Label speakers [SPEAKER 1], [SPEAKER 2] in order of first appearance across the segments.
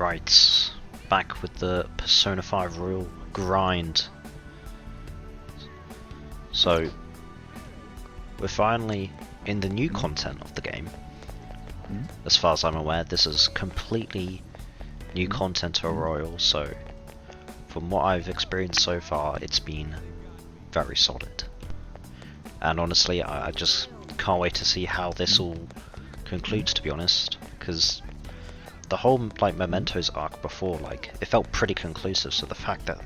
[SPEAKER 1] Right, back with the Persona 5 Royal grind. So, we're finally in the new content of the game. As far as I'm aware, this is completely new content to Royal, so from what I've experienced so far, it's been very solid. And honestly, I just can't wait to see how this all concludes, to be honest, because the whole like Mementos arc before, like, it felt pretty conclusive, so the fact that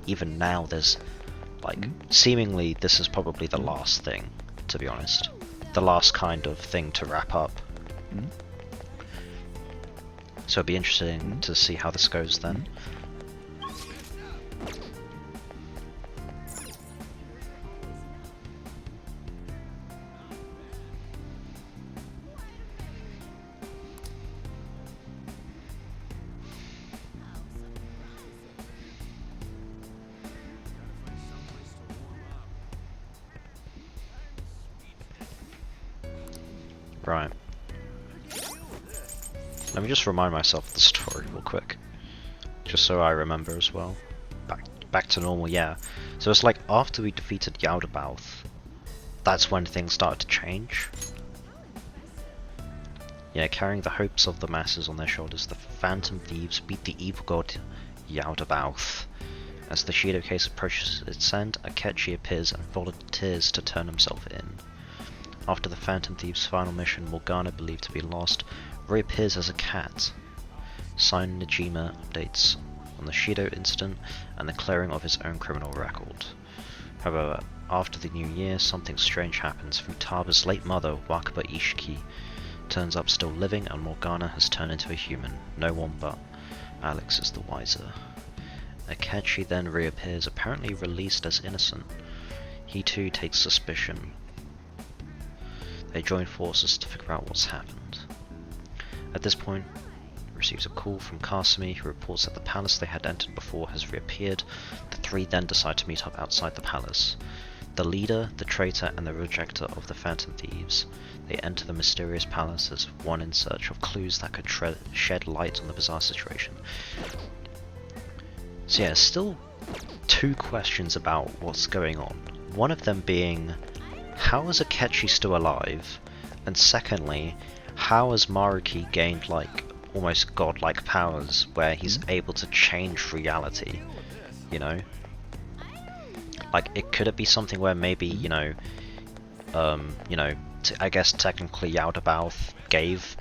[SPEAKER 1] even now there's like seemingly this is probably the last thing, to be honest, the last kind of thing to wrap up. So it'll be interesting to see how this goes then. Right. Let me just remind myself of the story real quick, just so I remember as well. Back to normal, yeah. So it's like after we defeated Yaldabaoth, that's when things started to change. Yeah, carrying the hopes of the masses on their shoulders, the Phantom Thieves beat the evil god Yaldabaoth. As the Shido case approaches its end, Akechi appears and volunteers to turn himself in. After the Phantom Thieves' final mission, Morgana, believed to be lost, reappears as a cat. Sign Najima updates on the Shido incident and the clearing of his own criminal record. However, after the new year, something strange happens. Futaba's late mother, Wakaba Ishiki, turns up still living, and Morgana has turned into a human. No one but Alex is the wiser. Akechi then reappears, apparently released as innocent. He too takes suspicion. They join forces to figure out what's happened. At this point, receives a call from Kasumi, who reports that the palace they had entered before has reappeared. The three then decide to meet up outside the palace. The leader, the traitor, and the rejecter of the Phantom Thieves. They enter the mysterious palace as one in search of clues that could shed light on the bizarre situation. So yeah, still two questions about what's going on. One of them being, how is Akechi still alive? And secondly, how has Maruki gained like almost godlike powers where he's able to change reality? You know? Like, could it be something where maybe, I guess technically Yaldabaoth gave,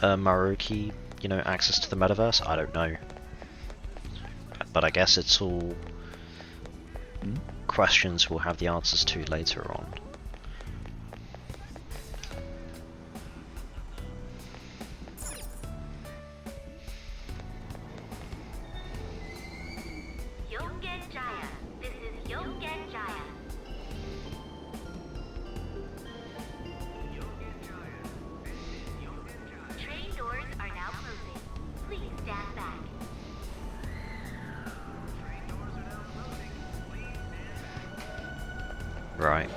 [SPEAKER 1] Maruki, access to the metaverse? I don't know. But I guess it's all questions we'll have the answers to later on. Right.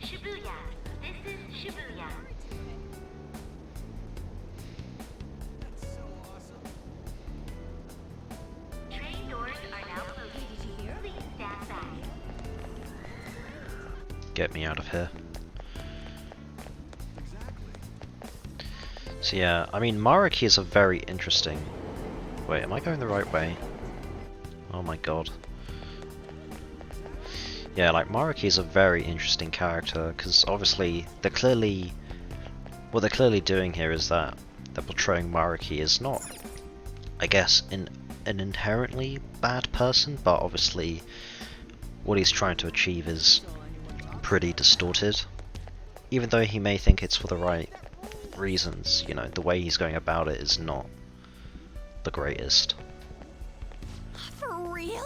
[SPEAKER 2] Shibuya. This is Shibuya. Train doors are now closing. Please stand back.
[SPEAKER 1] Get me out of here. So yeah, I mean, Maruki is a very interesting... Wait, am I going the right way? Oh my god. Yeah, like, Maruki is a very interesting character, because obviously, what they're clearly doing here is that they're portraying Maruki as not, I guess, an inherently bad person, but obviously, what he's trying to achieve is pretty distorted. Even though he may think it's for the right reasons, the way he's going about it is not the greatest.
[SPEAKER 3] For real?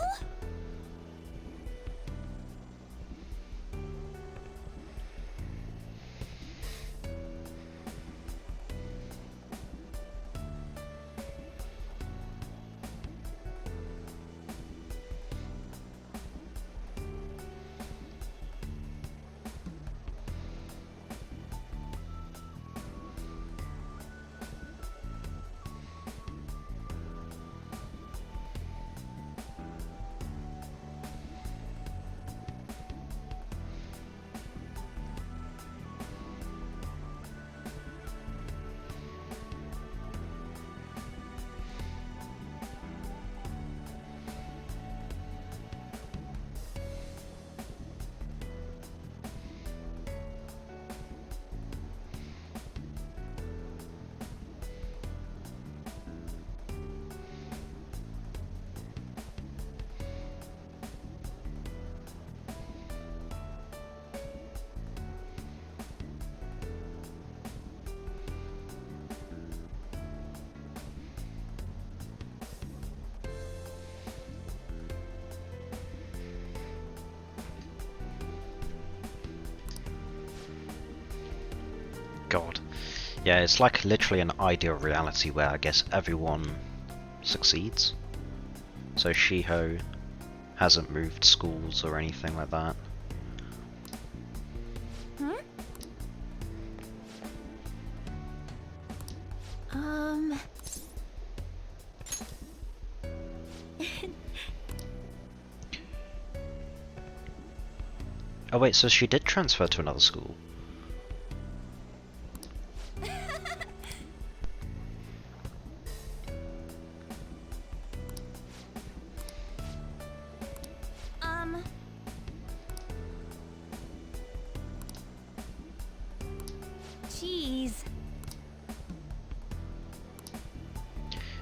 [SPEAKER 1] God. Yeah, it's like literally an ideal reality where I guess everyone succeeds. So Shiho hasn't moved schools or anything like that.
[SPEAKER 3] Hmm?
[SPEAKER 1] Oh wait, so she did transfer to another school?
[SPEAKER 3] Jeez.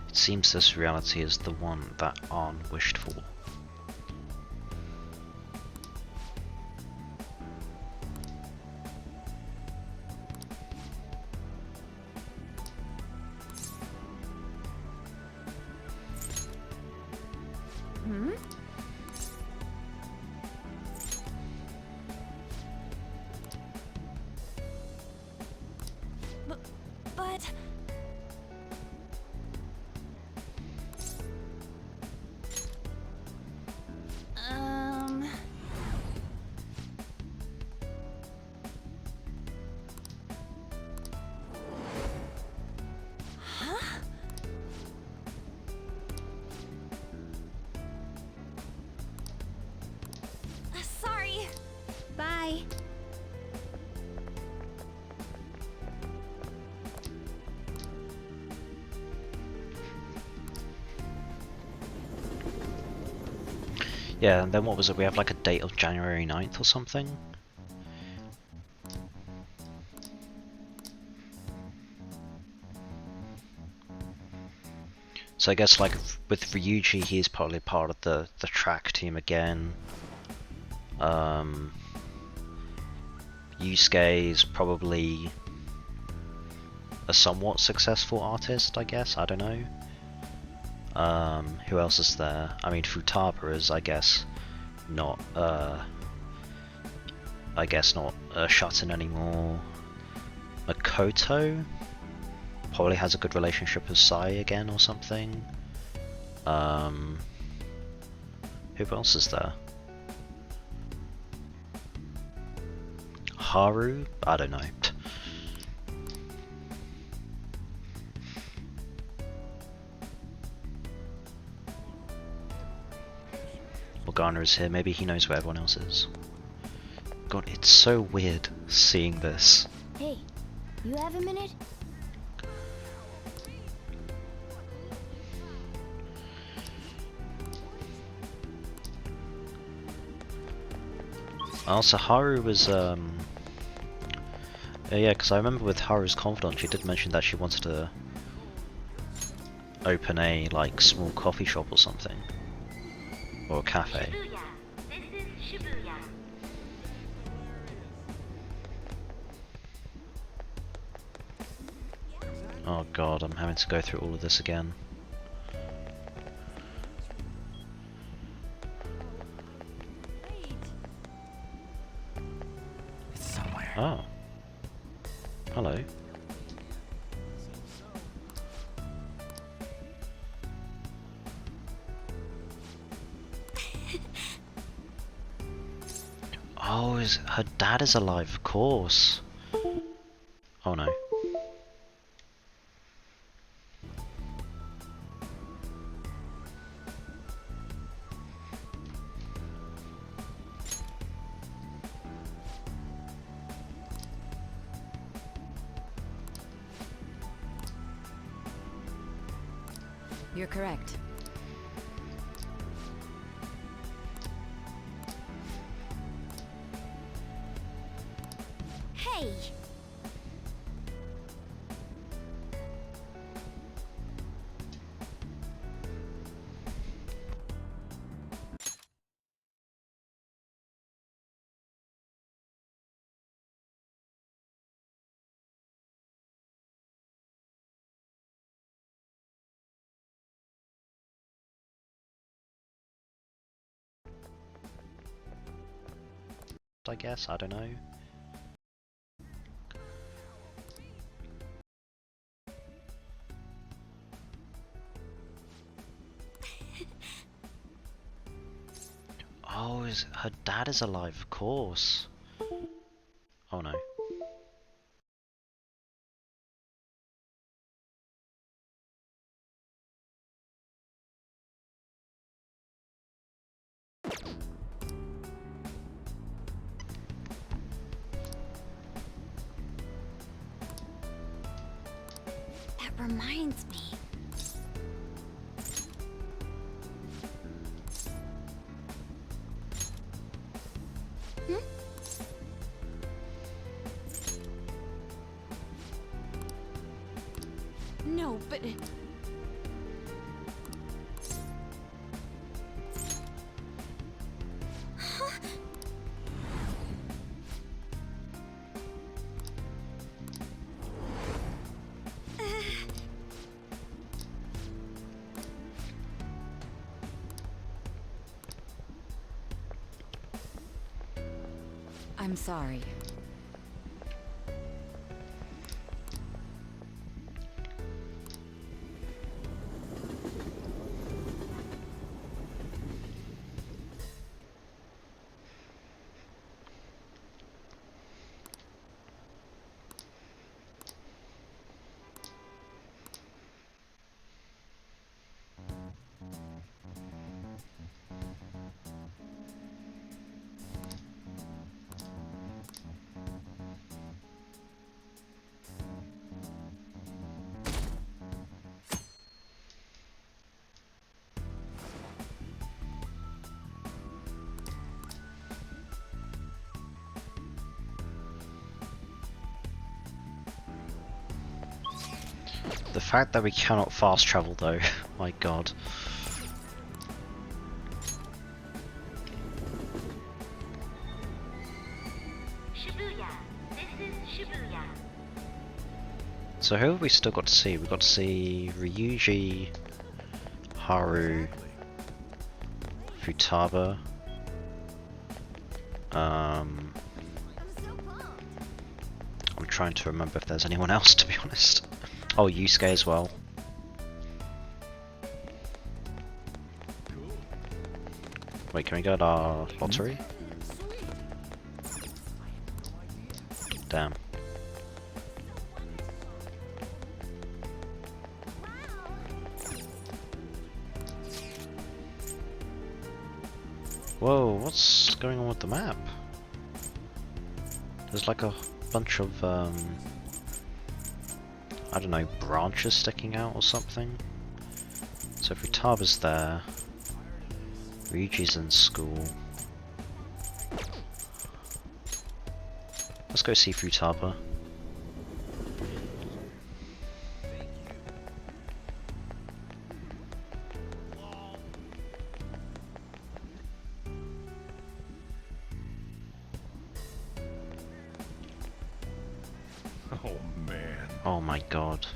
[SPEAKER 1] It seems this reality is the one that Arn wished for.
[SPEAKER 3] Hmm? But... Huh? Sorry. Bye.
[SPEAKER 1] Yeah, and then what was it? We have like a date of January 9th or something? So I guess like with Ryuji, he's probably part of the track team again. Yusuke is probably a somewhat successful artist, I guess. I don't know. Who else is there? I mean, Futaba is, I guess, not Shuten anymore. Makoto probably has a good relationship with Sai again or something. Who else is there? Haru? I don't know. Morgana is here, maybe he knows where everyone else is. God, it's so weird seeing this.
[SPEAKER 3] Hey, you have a minute?
[SPEAKER 1] Also, Haru was, yeah, because I remember with Haru's confidant, she did mention that she wanted to open a, like, small coffee shop or something. Or a cafe.
[SPEAKER 2] Shibuya. This is Shibuya.
[SPEAKER 1] Oh god, I'm having to go through all of this again.
[SPEAKER 4] It's somewhere.
[SPEAKER 1] Oh. Hello. Oh, her dad is alive, of course. Oh no.
[SPEAKER 3] You're correct. Hey!
[SPEAKER 1] I guess, I don't know. her dad is alive, of course. Oh no.
[SPEAKER 3] That reminds me. No, but... I'm sorry.
[SPEAKER 1] The fact that we cannot fast travel though, my god.
[SPEAKER 2] Shibuya. This is Shibuya.
[SPEAKER 1] So who have we still got to see? We've got to see Ryuji, Haru, Futaba. I'm trying to remember if there's anyone else, to be honest. Oh, Yusuke as well. Wait, can we get our lottery? Damn. Whoa, what's going on with the map? There's like a bunch of, I don't know, branches sticking out or something. So Futaba's there. Ryuji's in school. Let's go see Futaba.
[SPEAKER 4] Oh man.
[SPEAKER 1] Oh my god.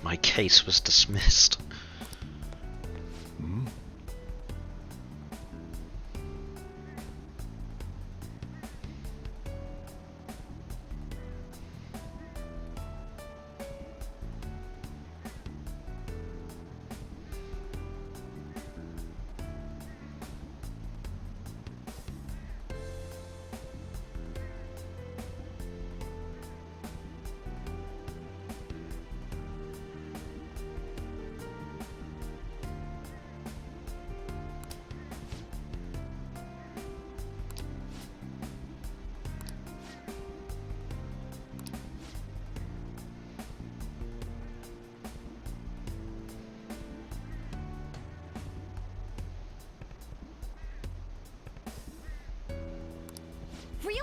[SPEAKER 1] My case was dismissed.
[SPEAKER 4] Hmm?
[SPEAKER 3] Really?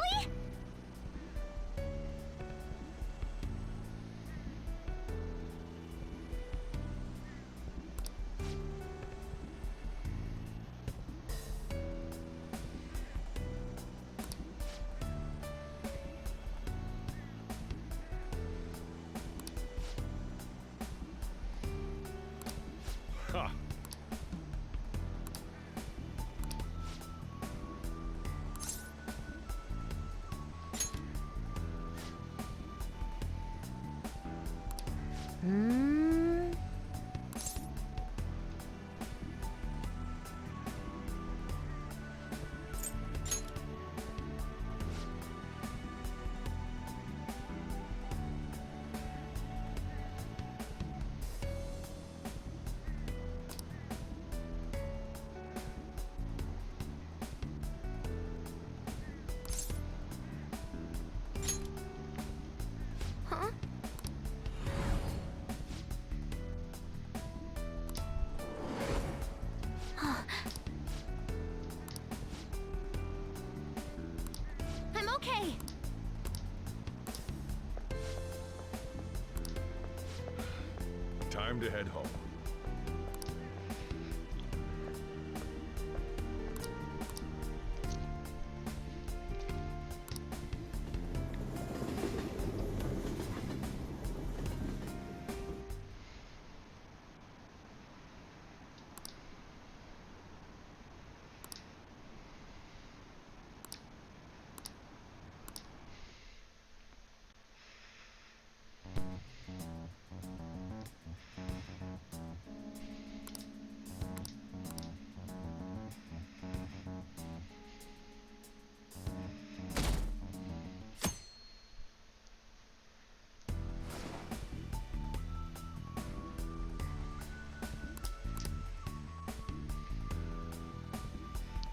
[SPEAKER 4] Time to head home.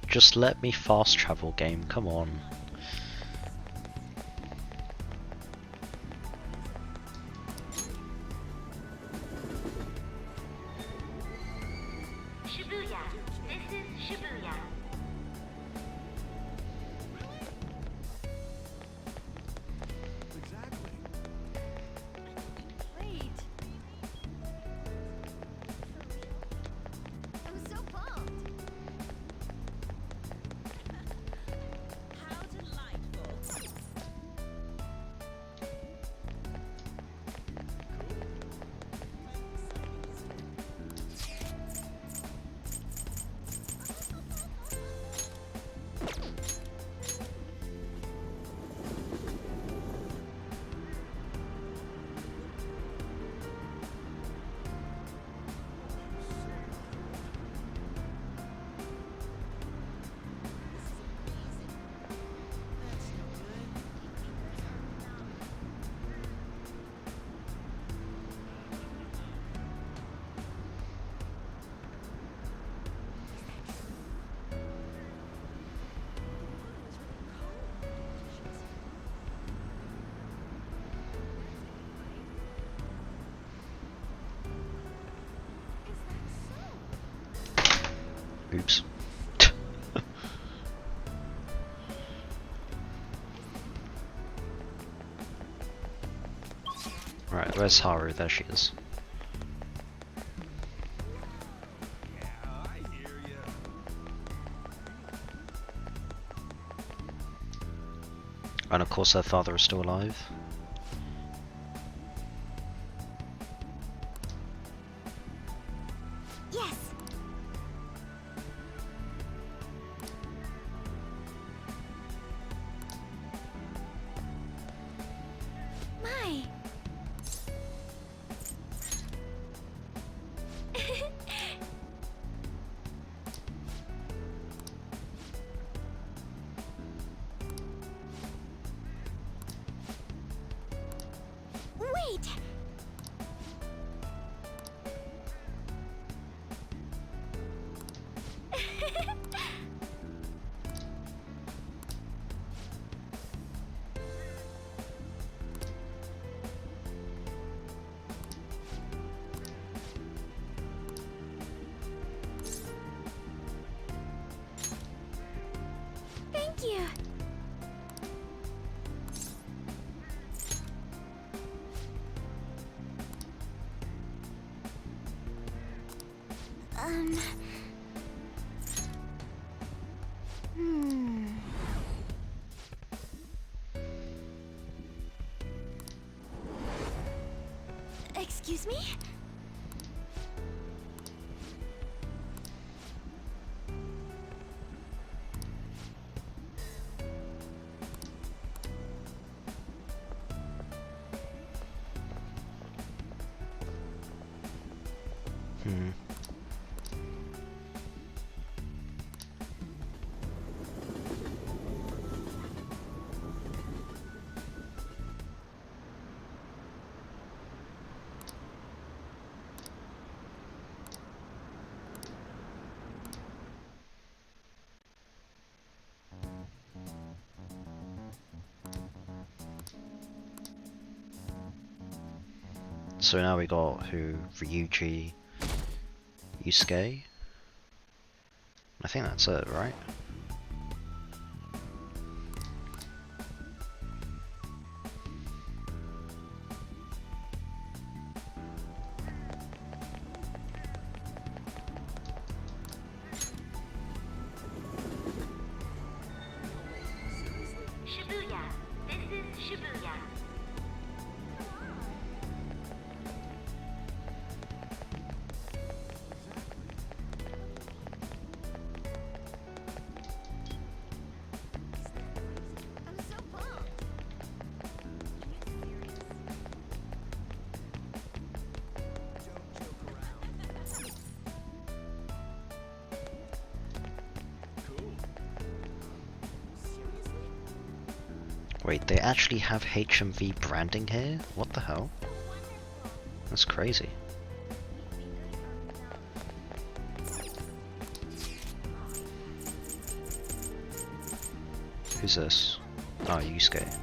[SPEAKER 1] Just let me fast travel, game, come on.
[SPEAKER 2] Shibuya. This is Shibuya.
[SPEAKER 3] Wait. I'm so pumped. How delightful.
[SPEAKER 1] Oops. Right, where's Haru? There she is.
[SPEAKER 4] Yeah, I hear ya.
[SPEAKER 1] And of course her father is still alive.
[SPEAKER 3] Yes. My. Wait. Thank you. Um. Hmm. Excuse me?
[SPEAKER 1] Hmm. So now we got who? Ryuji, Yusuke? I think that's it, right? Wait, they actually have HMV branding here? What the hell? That's crazy. Who's this? Oh, Yusuke.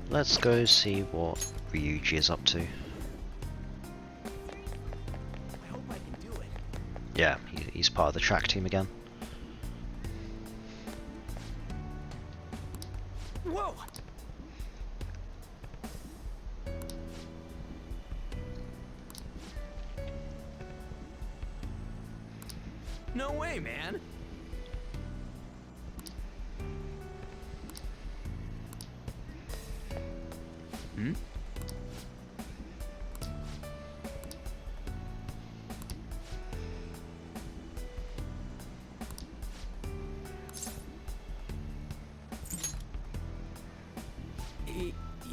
[SPEAKER 1] Let's go see what Ryuji is up to.
[SPEAKER 4] I hope I can do it.
[SPEAKER 1] Yeah, he's part of the track team again.
[SPEAKER 4] Whoa! No way, man. Hmm?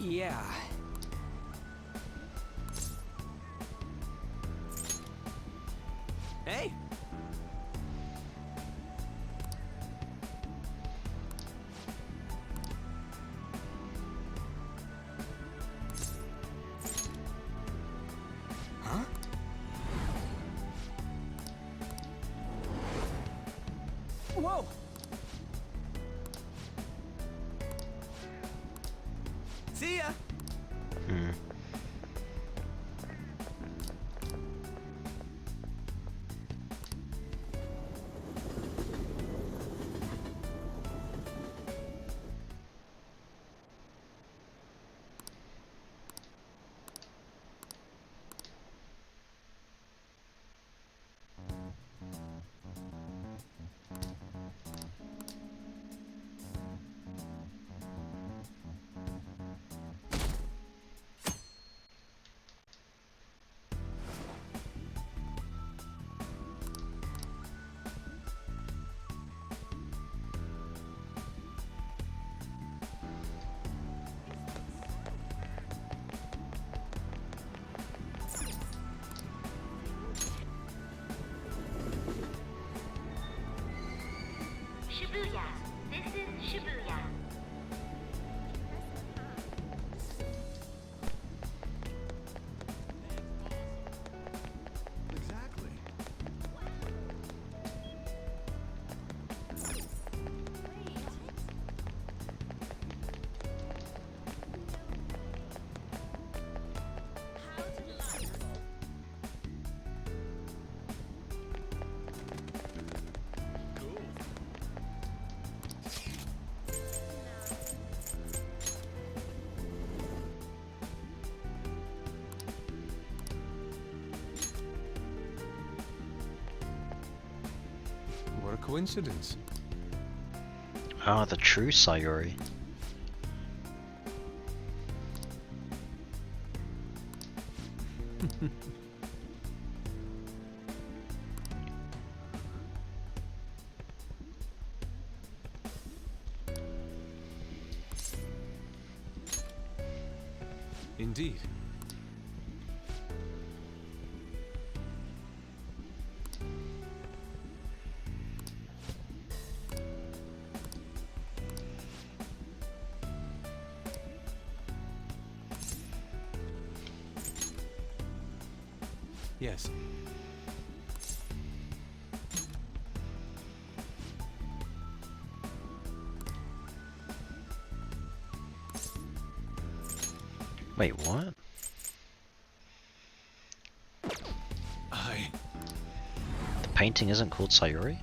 [SPEAKER 4] Yeah. Hey. Huh? Whoa. See ya.
[SPEAKER 1] Hmm.
[SPEAKER 2] Shibuya. This is Shibuya.
[SPEAKER 4] Exactly. Cool. What a coincidence.
[SPEAKER 1] Ah, the true Sayori.
[SPEAKER 4] Indeed. Yes.
[SPEAKER 1] Wait, what? The painting isn't called Sayori?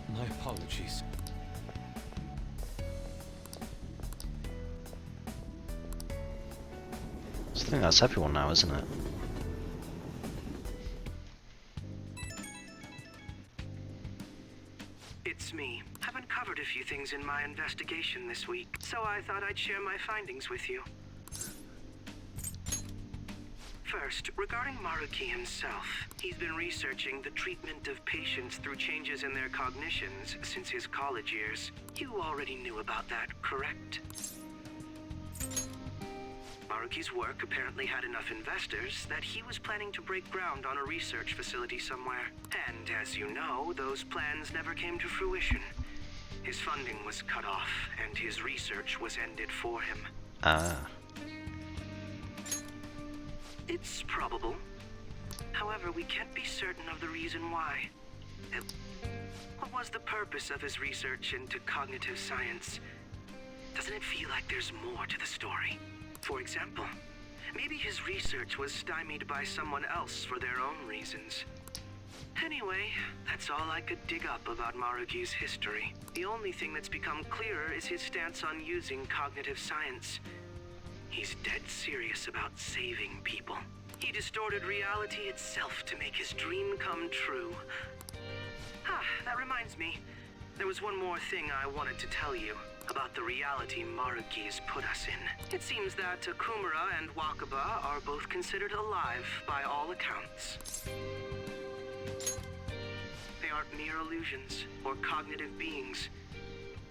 [SPEAKER 4] My apologies.
[SPEAKER 1] I think that's everyone now, isn't it?
[SPEAKER 5] It's me. I've uncovered a few things in my investigation this week, so I thought I'd share my findings with you. First, regarding Maruki himself, he's been researching the treatment of patients through changes in their cognitions since his college years. You already knew about that, correct? Maruki's work apparently had enough investors that he was planning to break ground on a research facility somewhere. And as you know, those plans never came to fruition. His funding was cut off, and his research was ended for him.
[SPEAKER 1] Ah.
[SPEAKER 5] It's probable. However, we can't be certain of the reason why. What was the purpose of his research into cognitive science? Doesn't it feel like there's more to the story? For example, maybe his research was stymied by someone else for their own reasons. Anyway, that's all I could dig up about Maruki's history. The only thing that's become clearer is his stance on using cognitive science. He's dead serious about saving people. He distorted reality itself to make his dream come true. That reminds me. There was one more thing I wanted to tell you about the reality Maruki's put us in. It seems that Okumura and Wakaba are both considered alive by all accounts. They aren't mere illusions or cognitive beings.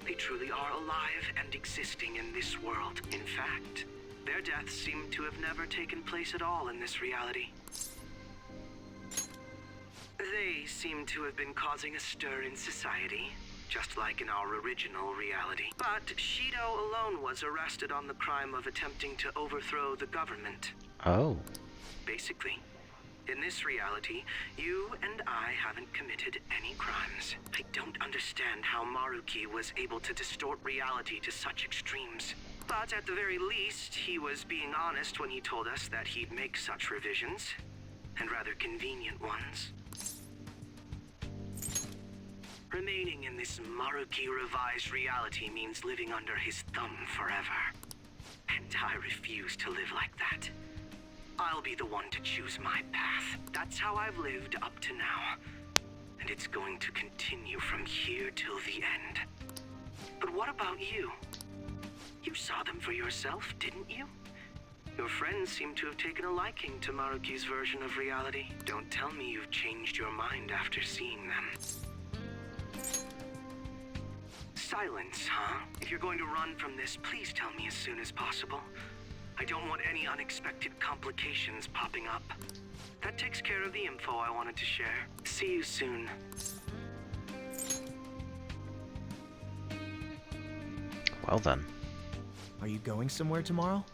[SPEAKER 5] They truly are alive and existing in this world. In fact, their deaths seem to have never taken place at all in this reality. They seem to have been causing a stir in society, just like in our original reality. But Shido alone was arrested on the crime of attempting to overthrow the government.
[SPEAKER 1] Oh.
[SPEAKER 5] Basically, in this reality, you and I haven't committed any crimes. I don't understand how Maruki was able to distort reality to such extremes. But at the very least, he was being honest when he told us that he'd make such revisions, and rather convenient ones. Remaining in this Maruki revised reality means living under his thumb forever. And I refuse to live like that. I'll be the one to choose my path. That's how I've lived up to now. And it's going to continue from here till the end. But what about you? You saw them for yourself, didn't you? Your friends seem to have taken a liking to Maruki's version of reality. Don't tell me you've changed your mind after seeing them. Silence, huh? If you're going to run from this, please tell me as soon as possible. I don't want any unexpected complications popping up. That takes care of the info I wanted to share. See you soon.
[SPEAKER 1] Well then.
[SPEAKER 6] Are you going somewhere tomorrow?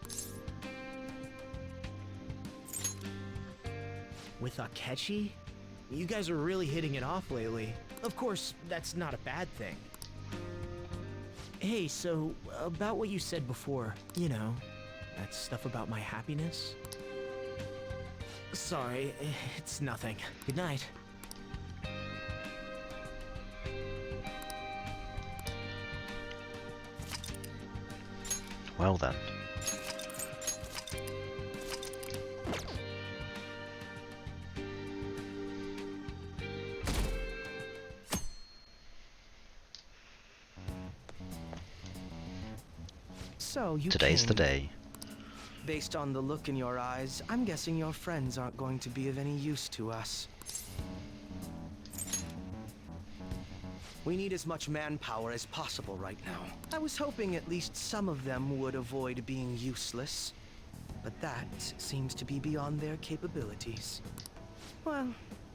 [SPEAKER 6] With Akechi? You guys are really hitting it off lately. Of course, that's not a bad thing. Hey, so, about what you said before, you know, that stuff about my happiness? Sorry, it's nothing. Good night.
[SPEAKER 1] Well then.
[SPEAKER 7] So you
[SPEAKER 1] Today's the
[SPEAKER 7] came.
[SPEAKER 1] day.
[SPEAKER 7] Based on the look in your eyes, I'm guessing your friends aren't going to be of any use to us. We need as much manpower as possible right now. I was hoping at least some of them would avoid being useless, but that seems to be beyond their capabilities. Well,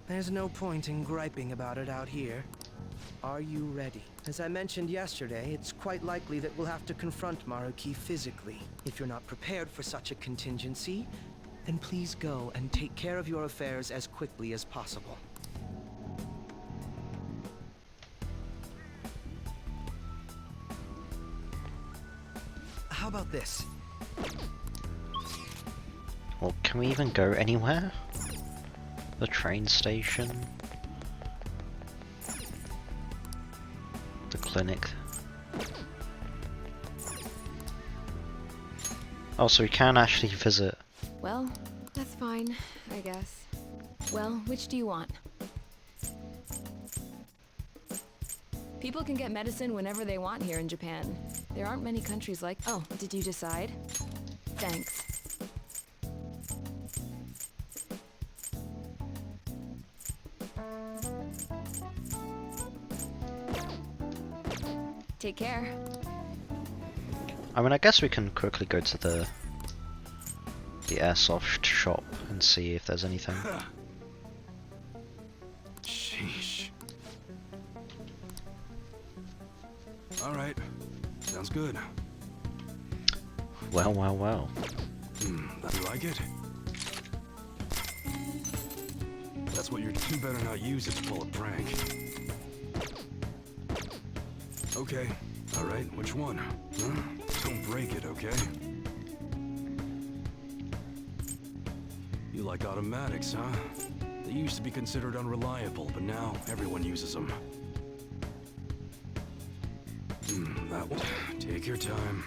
[SPEAKER 7] there's no point in griping about it out here. Are you ready? As I mentioned yesterday, it's quite likely that we'll have to confront Maruki physically. If you're not prepared for such a contingency, then please go and take care of your affairs as quickly as possible. How about this?
[SPEAKER 1] Well, can we even go anywhere? The train station? The clinic? Oh, so we can actually visit.
[SPEAKER 8] Well, that's fine, I guess. Well, which do you want? People can get medicine whenever they want here in Japan. There aren't many countries like... Oh, did you decide? Thanks. Take care.
[SPEAKER 1] I mean, I guess we can quickly go to the the airsoft shop and see if there's anything.
[SPEAKER 4] Sheesh. Alright. Sounds good.
[SPEAKER 1] Well, well, well.
[SPEAKER 4] You like it? That's what you better not use it to pull a prank. Okay. Alright, which one? Huh? Don't break it, okay? You like automatics, huh? They used to be considered unreliable, but now everyone uses them. That one. Take your time.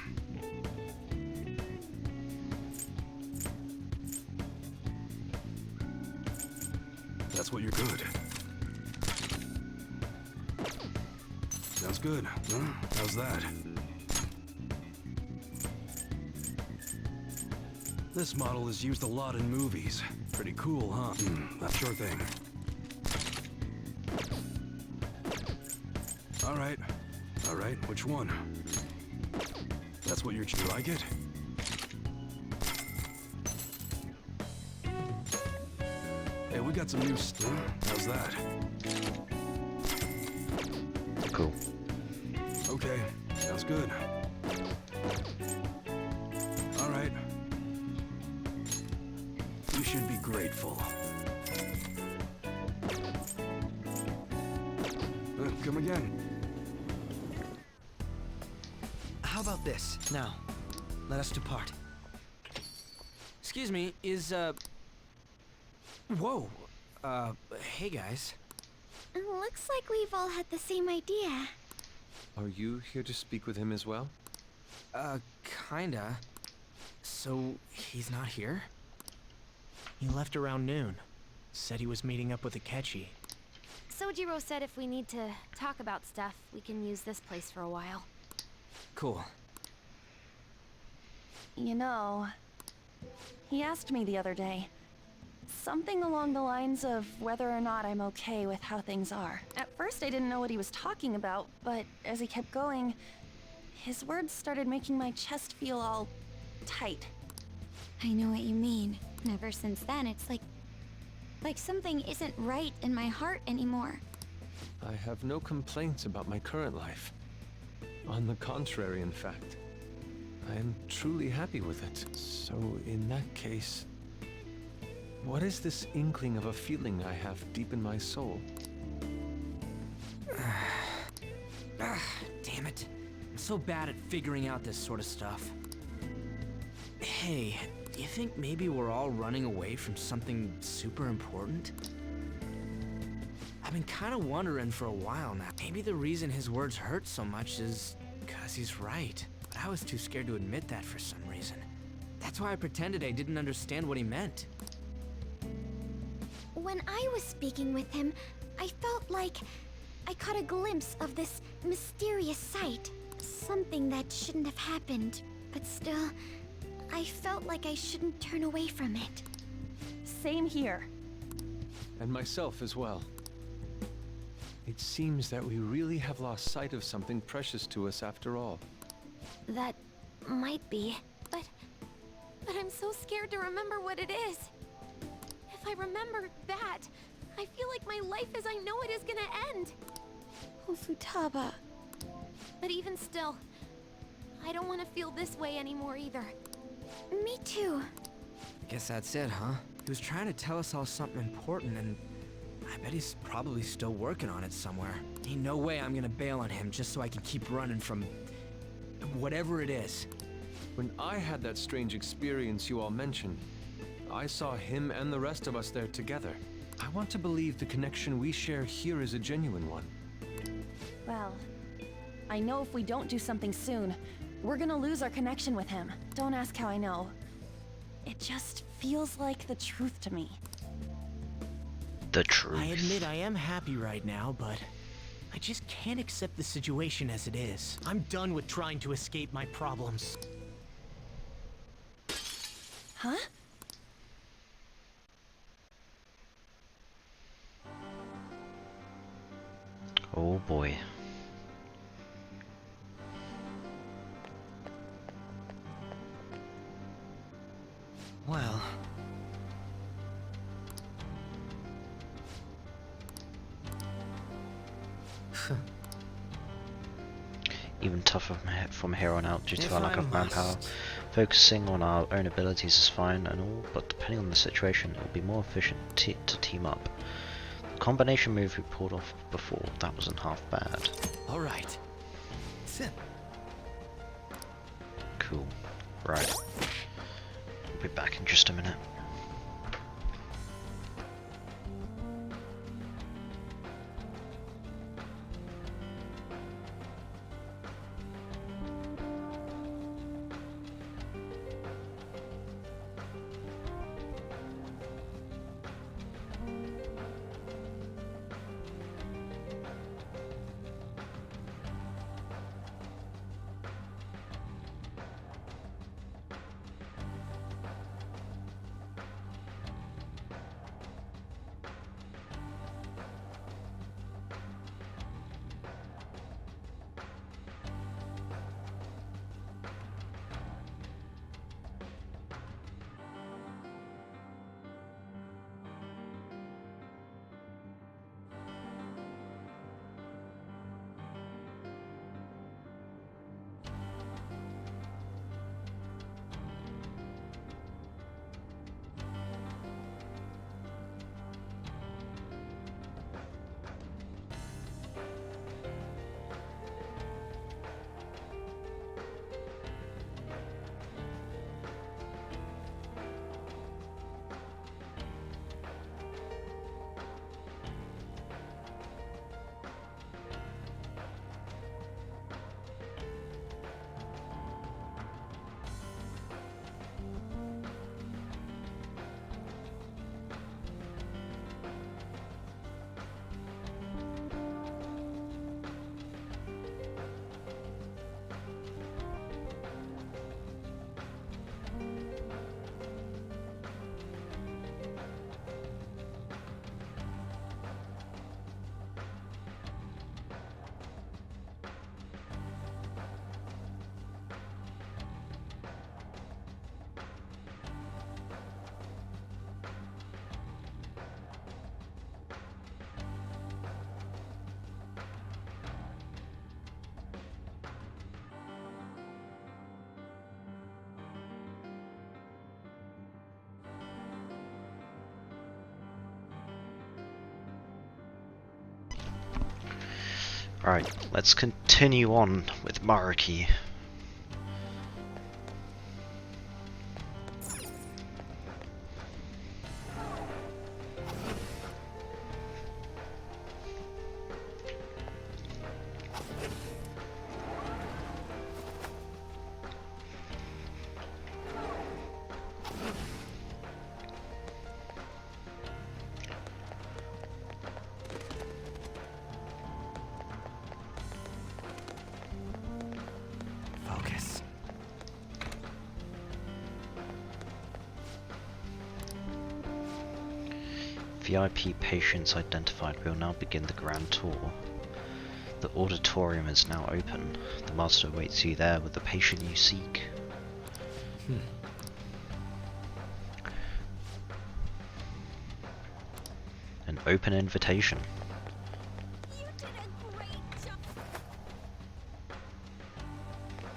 [SPEAKER 4] That's what you're good. Sounds good, huh? How's that? This model is used a lot in movies. Pretty cool, huh? That's sure thing. Alright. Alright, which one? That's what you like it? Hey, we got some new stuff. How's that?
[SPEAKER 1] Cool.
[SPEAKER 4] Okay, sounds good. Alright. You should be grateful. Come again.
[SPEAKER 7] How about this? Now, let us depart.
[SPEAKER 6] Excuse me, is, Whoa. Hey guys.
[SPEAKER 3] Looks like we've all had the same idea.
[SPEAKER 9] Are you here to speak with him as well?
[SPEAKER 6] Kinda. So, he's not here? He left around noon. Said he was meeting up with Akechi.
[SPEAKER 2] Sojiro said if we need to talk about stuff, we can use this place for a while.
[SPEAKER 6] Cool.
[SPEAKER 10] You know, he asked me the other day. Something along the lines of whether or not I'm okay with how things are. At first I didn't know what he was talking about, but as he kept going, his words started making my chest feel all tight.
[SPEAKER 3] I know what you mean. And ever since then, it's like something isn't right in my heart anymore.
[SPEAKER 9] I have no complaints about my current life. On the contrary, in fact. I am truly happy with it. So, in that case, what is this inkling of a feeling I have deep in my soul?
[SPEAKER 6] Damn it. I'm so bad at figuring out this sort of stuff. Hey, do you think maybe we're all running away from something super important? I've been kind of wondering for a while now. Maybe the reason his words hurt so much is because he's right. But I was too scared to admit that for some reason. That's why I pretended I didn't understand what he meant.
[SPEAKER 3] When I was speaking with him, I felt like I caught a glimpse of this mysterious sight. Something that shouldn't have happened, but still, I felt like I shouldn't turn away from it.
[SPEAKER 10] Same here.
[SPEAKER 9] And myself as well. It seems that we really have lost sight of something precious to us after all.
[SPEAKER 3] That might be, but I'm so scared to remember what it is. If I remember that, I feel like my life as I know it is gonna end.
[SPEAKER 10] Oh, Futaba.
[SPEAKER 3] But even still, I don't want to feel this way anymore either. Me too.
[SPEAKER 6] Guess that's it, huh? He was trying to tell us all something important, and I bet he's probably still working on it somewhere. Ain't no way I'm gonna bail on him just so I can keep running from whatever it is.
[SPEAKER 9] When I had that strange experience you all mentioned, I saw him and the rest of us there together. I want to believe the connection we share here is a genuine one.
[SPEAKER 10] Well, I know if we don't do something soon, we're gonna lose our connection with him. Don't ask how I know. It just feels like the truth to me.
[SPEAKER 1] The truth.
[SPEAKER 6] I admit I am happy right now, but I just can't accept the situation as it is. I'm done with trying to escape my problems.
[SPEAKER 10] Huh?
[SPEAKER 1] Oh boy.
[SPEAKER 7] Well...
[SPEAKER 1] Even tougher from here on out due to
[SPEAKER 7] If
[SPEAKER 1] our lack
[SPEAKER 7] I
[SPEAKER 1] of manpower.
[SPEAKER 7] must.
[SPEAKER 1] Focusing on our own abilities is fine and all, but depending on the situation, it will be more efficient to team up. The combination move we pulled off before, that wasn't half bad.
[SPEAKER 7] All right. Sim.
[SPEAKER 1] Cool. Right. We'll be back in just a minute. Alright, let's continue on with Maruki.
[SPEAKER 7] Focus.
[SPEAKER 1] VIP patients identified. We'll now begin the grand tour. The auditorium is now open. The master awaits you there with the patient you seek. An open invitation.
[SPEAKER 3] You did a great job.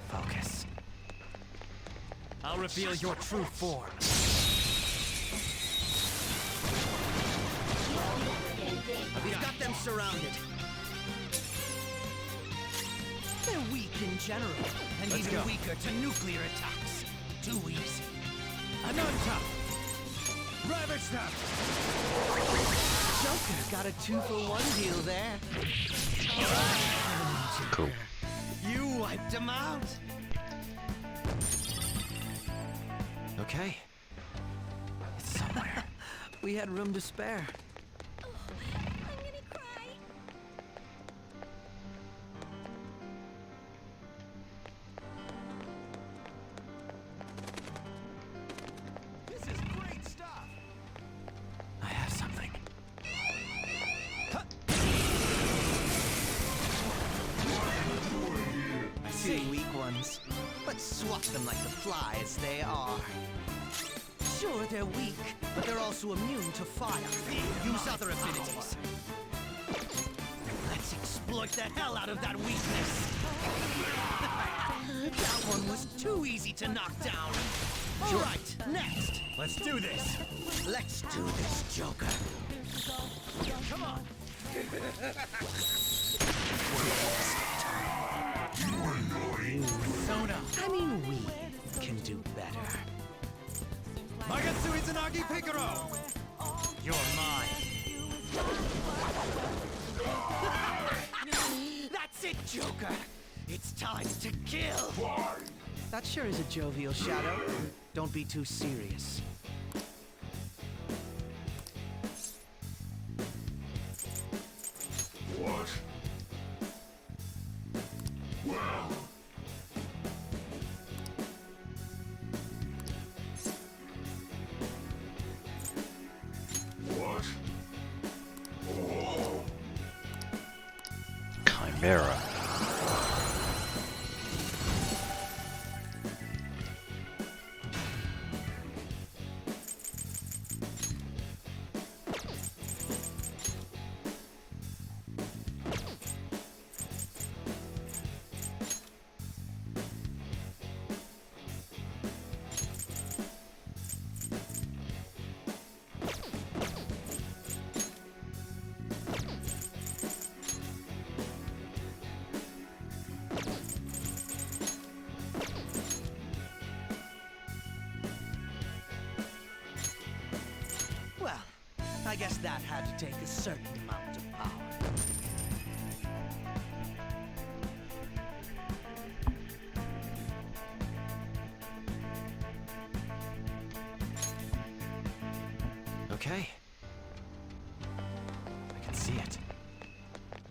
[SPEAKER 7] Focus.
[SPEAKER 6] I'll reveal your true form.
[SPEAKER 7] We've got them surrounded. They're weak in general, and even weaker to nuclear attacks. Too easy.
[SPEAKER 6] Ananta! Ravage them!
[SPEAKER 7] Joker got a 2-for-1 deal there.
[SPEAKER 1] Cool.
[SPEAKER 7] You wiped him out. Okay. It's somewhere. We had room to spare.
[SPEAKER 3] I'm gonna cry.
[SPEAKER 7] This is great stuff. I have something. I see weak ones. Let's swat them like the flies they are. Sure, they're weak, but they're also immune to fire. Use other affinities. Let's exploit the hell out of that weakness. That one was too easy to knock down. All right, next.
[SPEAKER 11] Let's do this.
[SPEAKER 7] Let's do this, Joker.
[SPEAKER 11] Come on. Sona.
[SPEAKER 7] I mean, we can do better.
[SPEAKER 11] Magatsu Izanagi Picaro. You're mine.
[SPEAKER 7] That's it, Joker. It's time to kill. That sure is a jovial shadow. Don't be too serious.
[SPEAKER 12] What? Well. What? Oh.
[SPEAKER 1] Chimera.
[SPEAKER 7] Well, I guess that had to take a certain amount of power.
[SPEAKER 11] Okay. I can see it.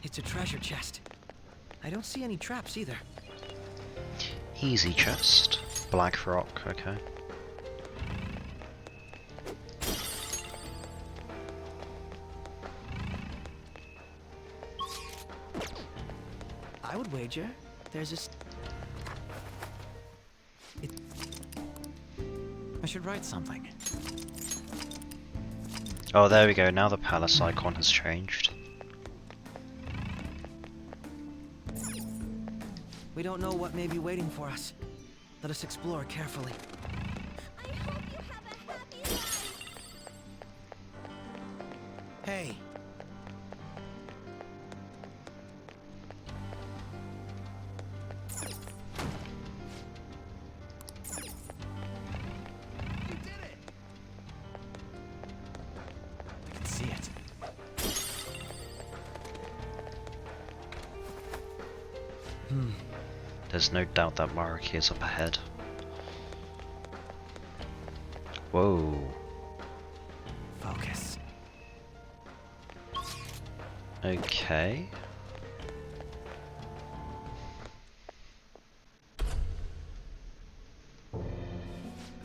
[SPEAKER 7] It's a treasure chest. I don't see any traps either.
[SPEAKER 1] Easy chest. Black rock, okay.
[SPEAKER 7] I would wager there's a...
[SPEAKER 11] I should write something.
[SPEAKER 1] Oh, there we go. Now the palace icon has changed.
[SPEAKER 7] We don't know what may be waiting for us. Let us explore carefully.
[SPEAKER 3] I hope you have a happy life.
[SPEAKER 7] Hey.
[SPEAKER 11] You did it! I can see it.
[SPEAKER 1] There's no doubt that Mariki is up ahead. Whoa.
[SPEAKER 7] Focus.
[SPEAKER 1] Okay.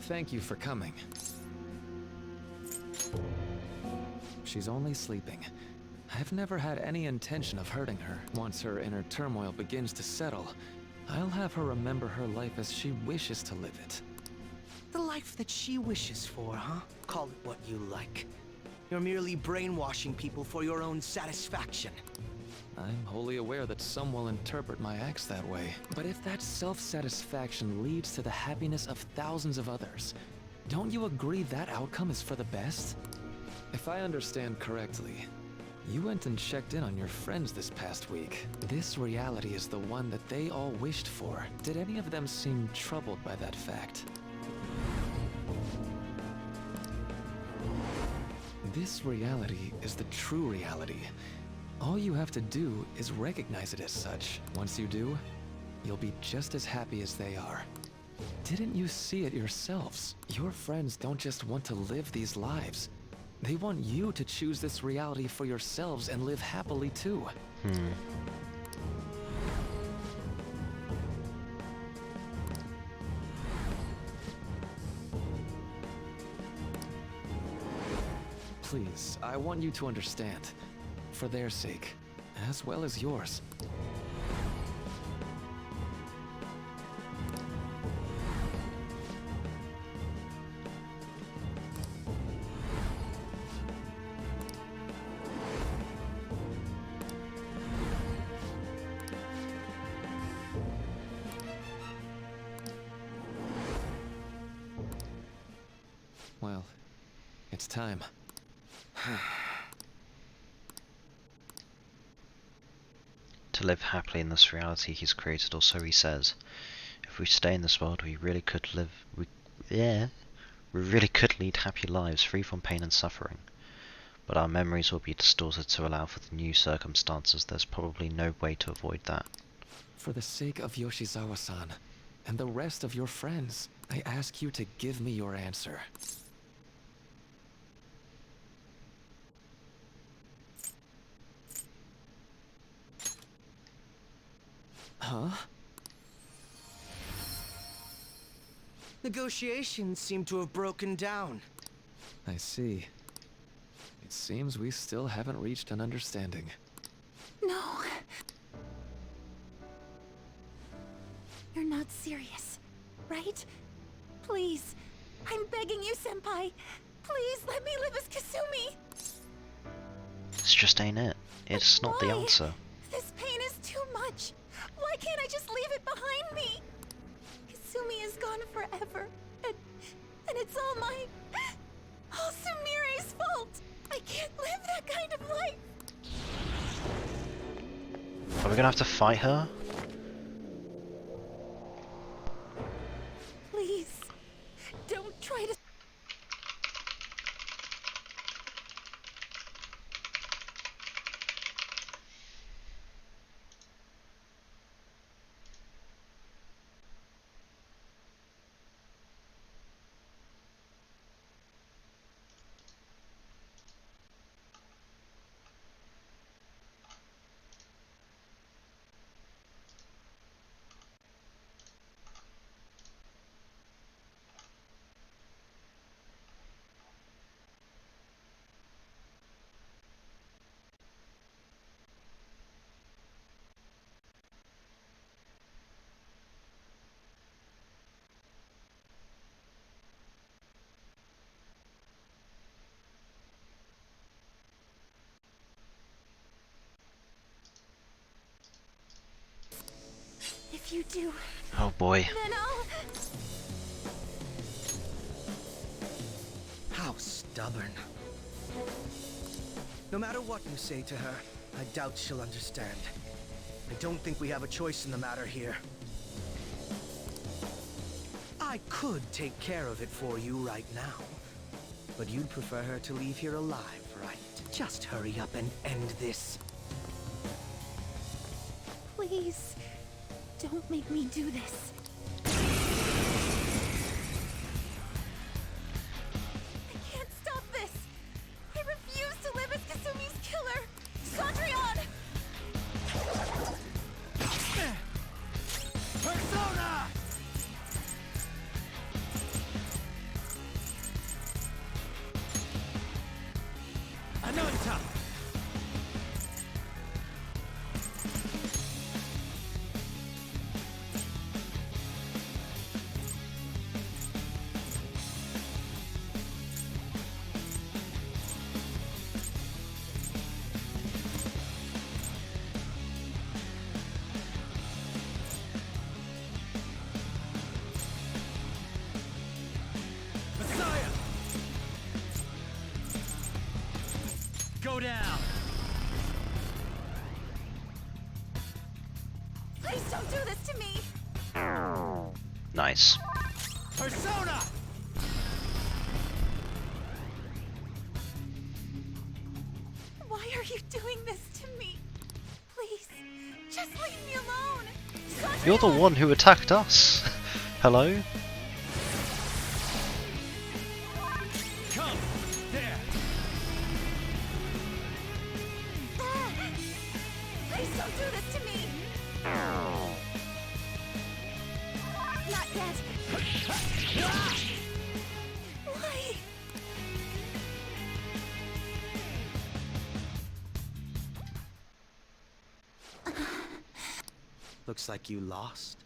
[SPEAKER 9] Thank you for coming. She's only sleeping. I've never had any intention of hurting her. Once her inner turmoil begins to settle, I'll have her remember her life as she wishes to live it.
[SPEAKER 7] The life that she wishes for, huh? Call it what you like. You're merely brainwashing people for your own satisfaction.
[SPEAKER 9] I'm wholly aware that some will interpret my acts that way. But if that self-satisfaction leads to the happiness of thousands of others, don't you agree that outcome is for the best? If I understand correctly, you went and checked in on your friends this past week. This reality is the one that they all wished for. Did any of them seem troubled by that fact? This reality is the true reality. All you have to do is recognize it as such. Once you do, you'll be just as happy as they are. Didn't you see it yourselves? Your friends don't just want to live these lives. They want you to choose this reality for yourselves and live happily too. Please, I want you to understand. For their sake, as well as yours. Well, it's time.
[SPEAKER 1] To live happily in this reality he's created, or so he says. If we stay in this world, we really could lead happy lives, free from pain and suffering. But our memories will be distorted to allow for the new circumstances. There's probably no way to avoid that.
[SPEAKER 9] For the sake of Yoshizawa-san, and the rest of your friends, I ask you to give me your answer. Huh?
[SPEAKER 7] Negotiations seem to have broken down.
[SPEAKER 9] I see. It seems we still haven't reached an understanding.
[SPEAKER 3] No. You're not serious, right? Please. I'm begging you, Senpai. Please let me live as Kasumi.
[SPEAKER 1] This just ain't it. It's not the
[SPEAKER 3] Why?
[SPEAKER 1] answer.
[SPEAKER 3] This pain is too much. Why can't I just leave it behind me? Kasumi is gone forever. And it's all all Sumire's fault. I can't live that kind of life.
[SPEAKER 1] Are we gonna have to fight her?
[SPEAKER 3] Please, don't try to... If you do,
[SPEAKER 1] Oh boy.
[SPEAKER 3] then I'll...
[SPEAKER 7] How stubborn. No matter what you say to her, I doubt she'll understand. I don't think we have a choice in the matter here. I could take care of it for you right now. But you'd prefer her to leave here alive, right? Just hurry up and end this.
[SPEAKER 3] Please, don't make me do this. I can't stop this. I refuse to live as Kasumi's killer. Cendrillon!
[SPEAKER 11] Persona! Ananta! Messiah! Go down!
[SPEAKER 3] Please don't do this to me!
[SPEAKER 1] Nice.
[SPEAKER 11] Persona!
[SPEAKER 3] Why are you doing this to me? Please, just leave me alone!
[SPEAKER 1] You're the one who attacked us. Hello?
[SPEAKER 11] Come! There!
[SPEAKER 3] Please don't do this to me! Not yet! Why?
[SPEAKER 7] Looks like you lost.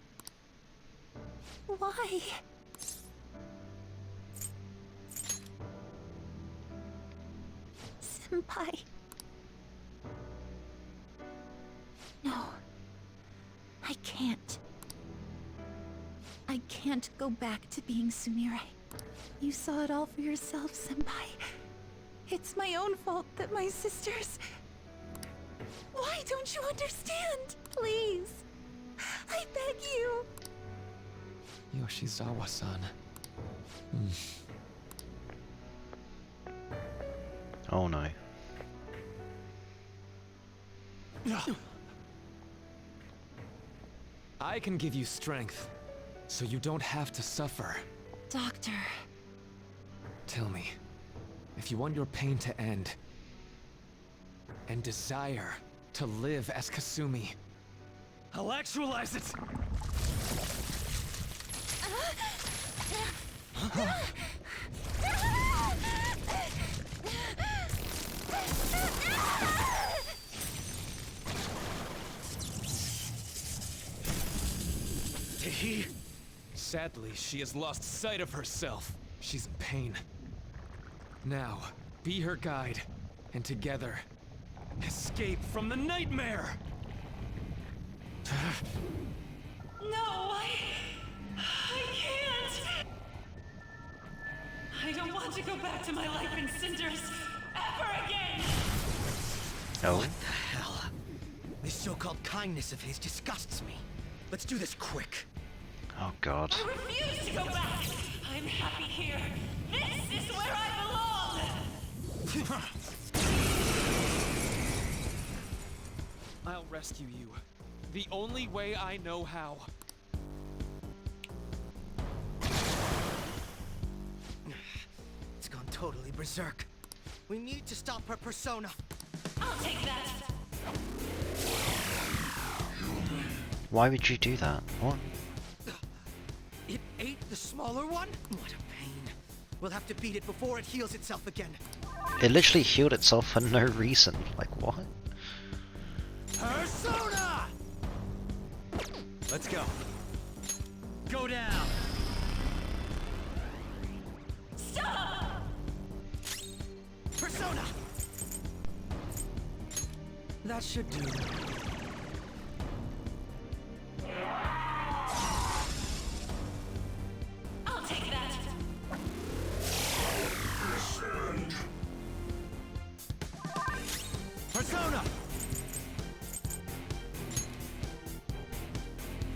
[SPEAKER 3] Why? Senpai. No. I can't. I can't go back to being Sumire.
[SPEAKER 10] You saw it all for yourself, Senpai. It's my own fault that my sisters... Why don't you understand? Please. I beg you.
[SPEAKER 9] Yoshizawa-san.
[SPEAKER 1] Oh no.
[SPEAKER 9] I can give you strength, so you don't have to suffer.
[SPEAKER 10] Doctor.
[SPEAKER 9] Tell me, if you want your pain to end, and desire to live as Kasumi,
[SPEAKER 11] I'll actualize it!
[SPEAKER 9] Sadly, she has lost sight of herself. She's in pain. Now, be her guide, and together, escape from the nightmare!
[SPEAKER 10] No, I can't. I don't want to go back to my life in cinders ever again.
[SPEAKER 1] Oh.
[SPEAKER 7] What the hell? This so-called kindness of his disgusts me. Let's do this quick.
[SPEAKER 1] Oh god.
[SPEAKER 10] I refuse to go back. I'm happy here. This is where I belong.
[SPEAKER 9] I'll rescue you. The only way I know how.
[SPEAKER 7] It's gone totally berserk. We need to stop her persona.
[SPEAKER 10] I'll take that.
[SPEAKER 1] Why would you do that? What?
[SPEAKER 7] It ate the smaller one? What a pain. We'll have to beat it before it heals itself again.
[SPEAKER 1] It literally healed itself for no reason. Like, what?
[SPEAKER 11] Persona! Let's go. Go down!
[SPEAKER 10] Stop!
[SPEAKER 7] Persona! That should do.
[SPEAKER 10] I'll take that.
[SPEAKER 11] Persona!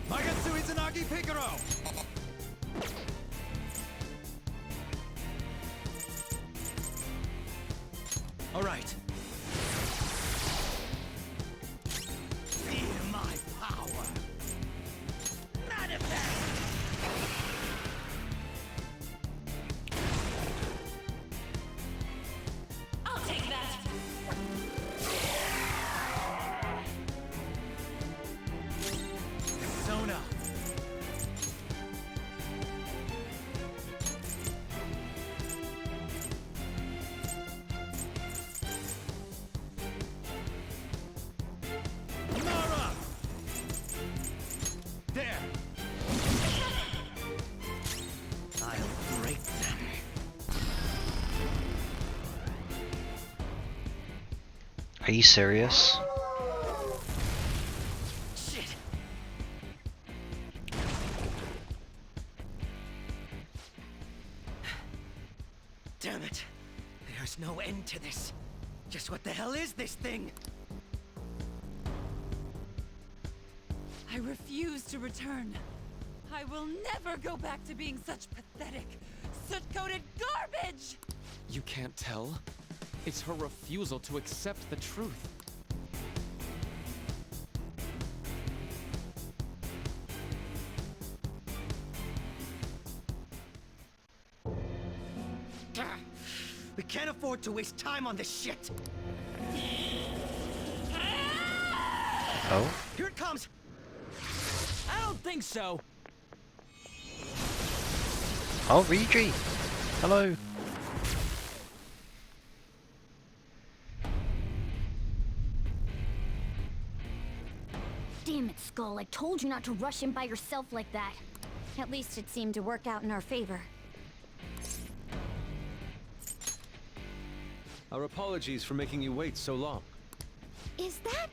[SPEAKER 11] Magatsu Izanagi Picaro!
[SPEAKER 7] All right. Feel my power. Manifest!
[SPEAKER 10] I'll take that.
[SPEAKER 11] Persona! Nara! There!
[SPEAKER 7] I'll break them.
[SPEAKER 1] Are you serious?
[SPEAKER 7] Shit. Damn it. There's no end to this. Just what the hell is this thing?
[SPEAKER 10] I refuse to return. I will never go back to being such pathetic, soot-coated garbage!
[SPEAKER 9] You can't tell? It's her refusal to accept the truth.
[SPEAKER 7] We can't afford to waste time on this shit.
[SPEAKER 1] Oh?
[SPEAKER 7] Here it comes.
[SPEAKER 6] I don't think so.
[SPEAKER 1] Oh, Ryuji! Hello!
[SPEAKER 3] Damn it, Skull. I told you not to rush in by yourself like that. At least it seemed to work out in our favor.
[SPEAKER 9] Our apologies for making you wait so long.
[SPEAKER 3] Is that...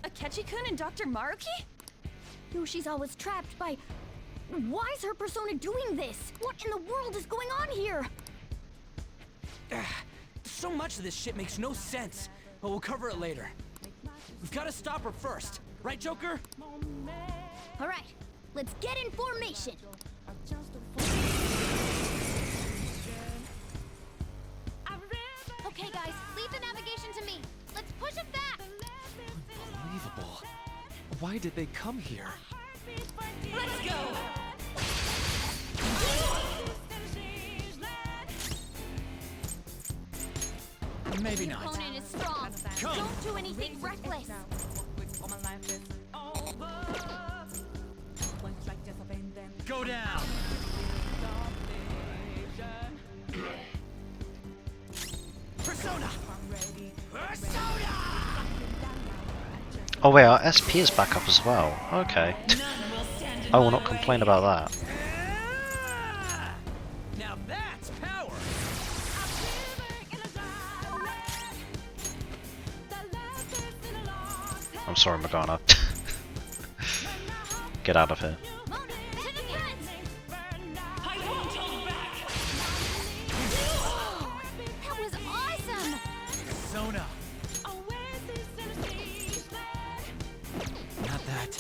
[SPEAKER 10] Akechi-kun and Dr. Maruki?
[SPEAKER 3] Yoshizawa's trapped by... Why is her persona doing this? What in the world is going on here?
[SPEAKER 6] So much of this shit makes no sense, but we'll cover it later. We've got to stop her first, right, Joker?
[SPEAKER 3] All right, let's get in formation. Okay, guys, leave the navigation to me. Let's push it back.
[SPEAKER 9] Unbelievable. Why did they come here?
[SPEAKER 3] Let's go.
[SPEAKER 11] Maybe
[SPEAKER 3] Your
[SPEAKER 11] not.
[SPEAKER 3] opponent is strong.
[SPEAKER 11] Come.
[SPEAKER 3] Don't do anything reckless.
[SPEAKER 11] Go down.
[SPEAKER 7] Persona!
[SPEAKER 1] Oh wait, our SP is back up as well. Okay. I will not complain about that.
[SPEAKER 6] Now that's power!
[SPEAKER 1] I'm sorry, Morgana. Get out of here.
[SPEAKER 3] That was awesome.
[SPEAKER 11] Sona.
[SPEAKER 6] Not that.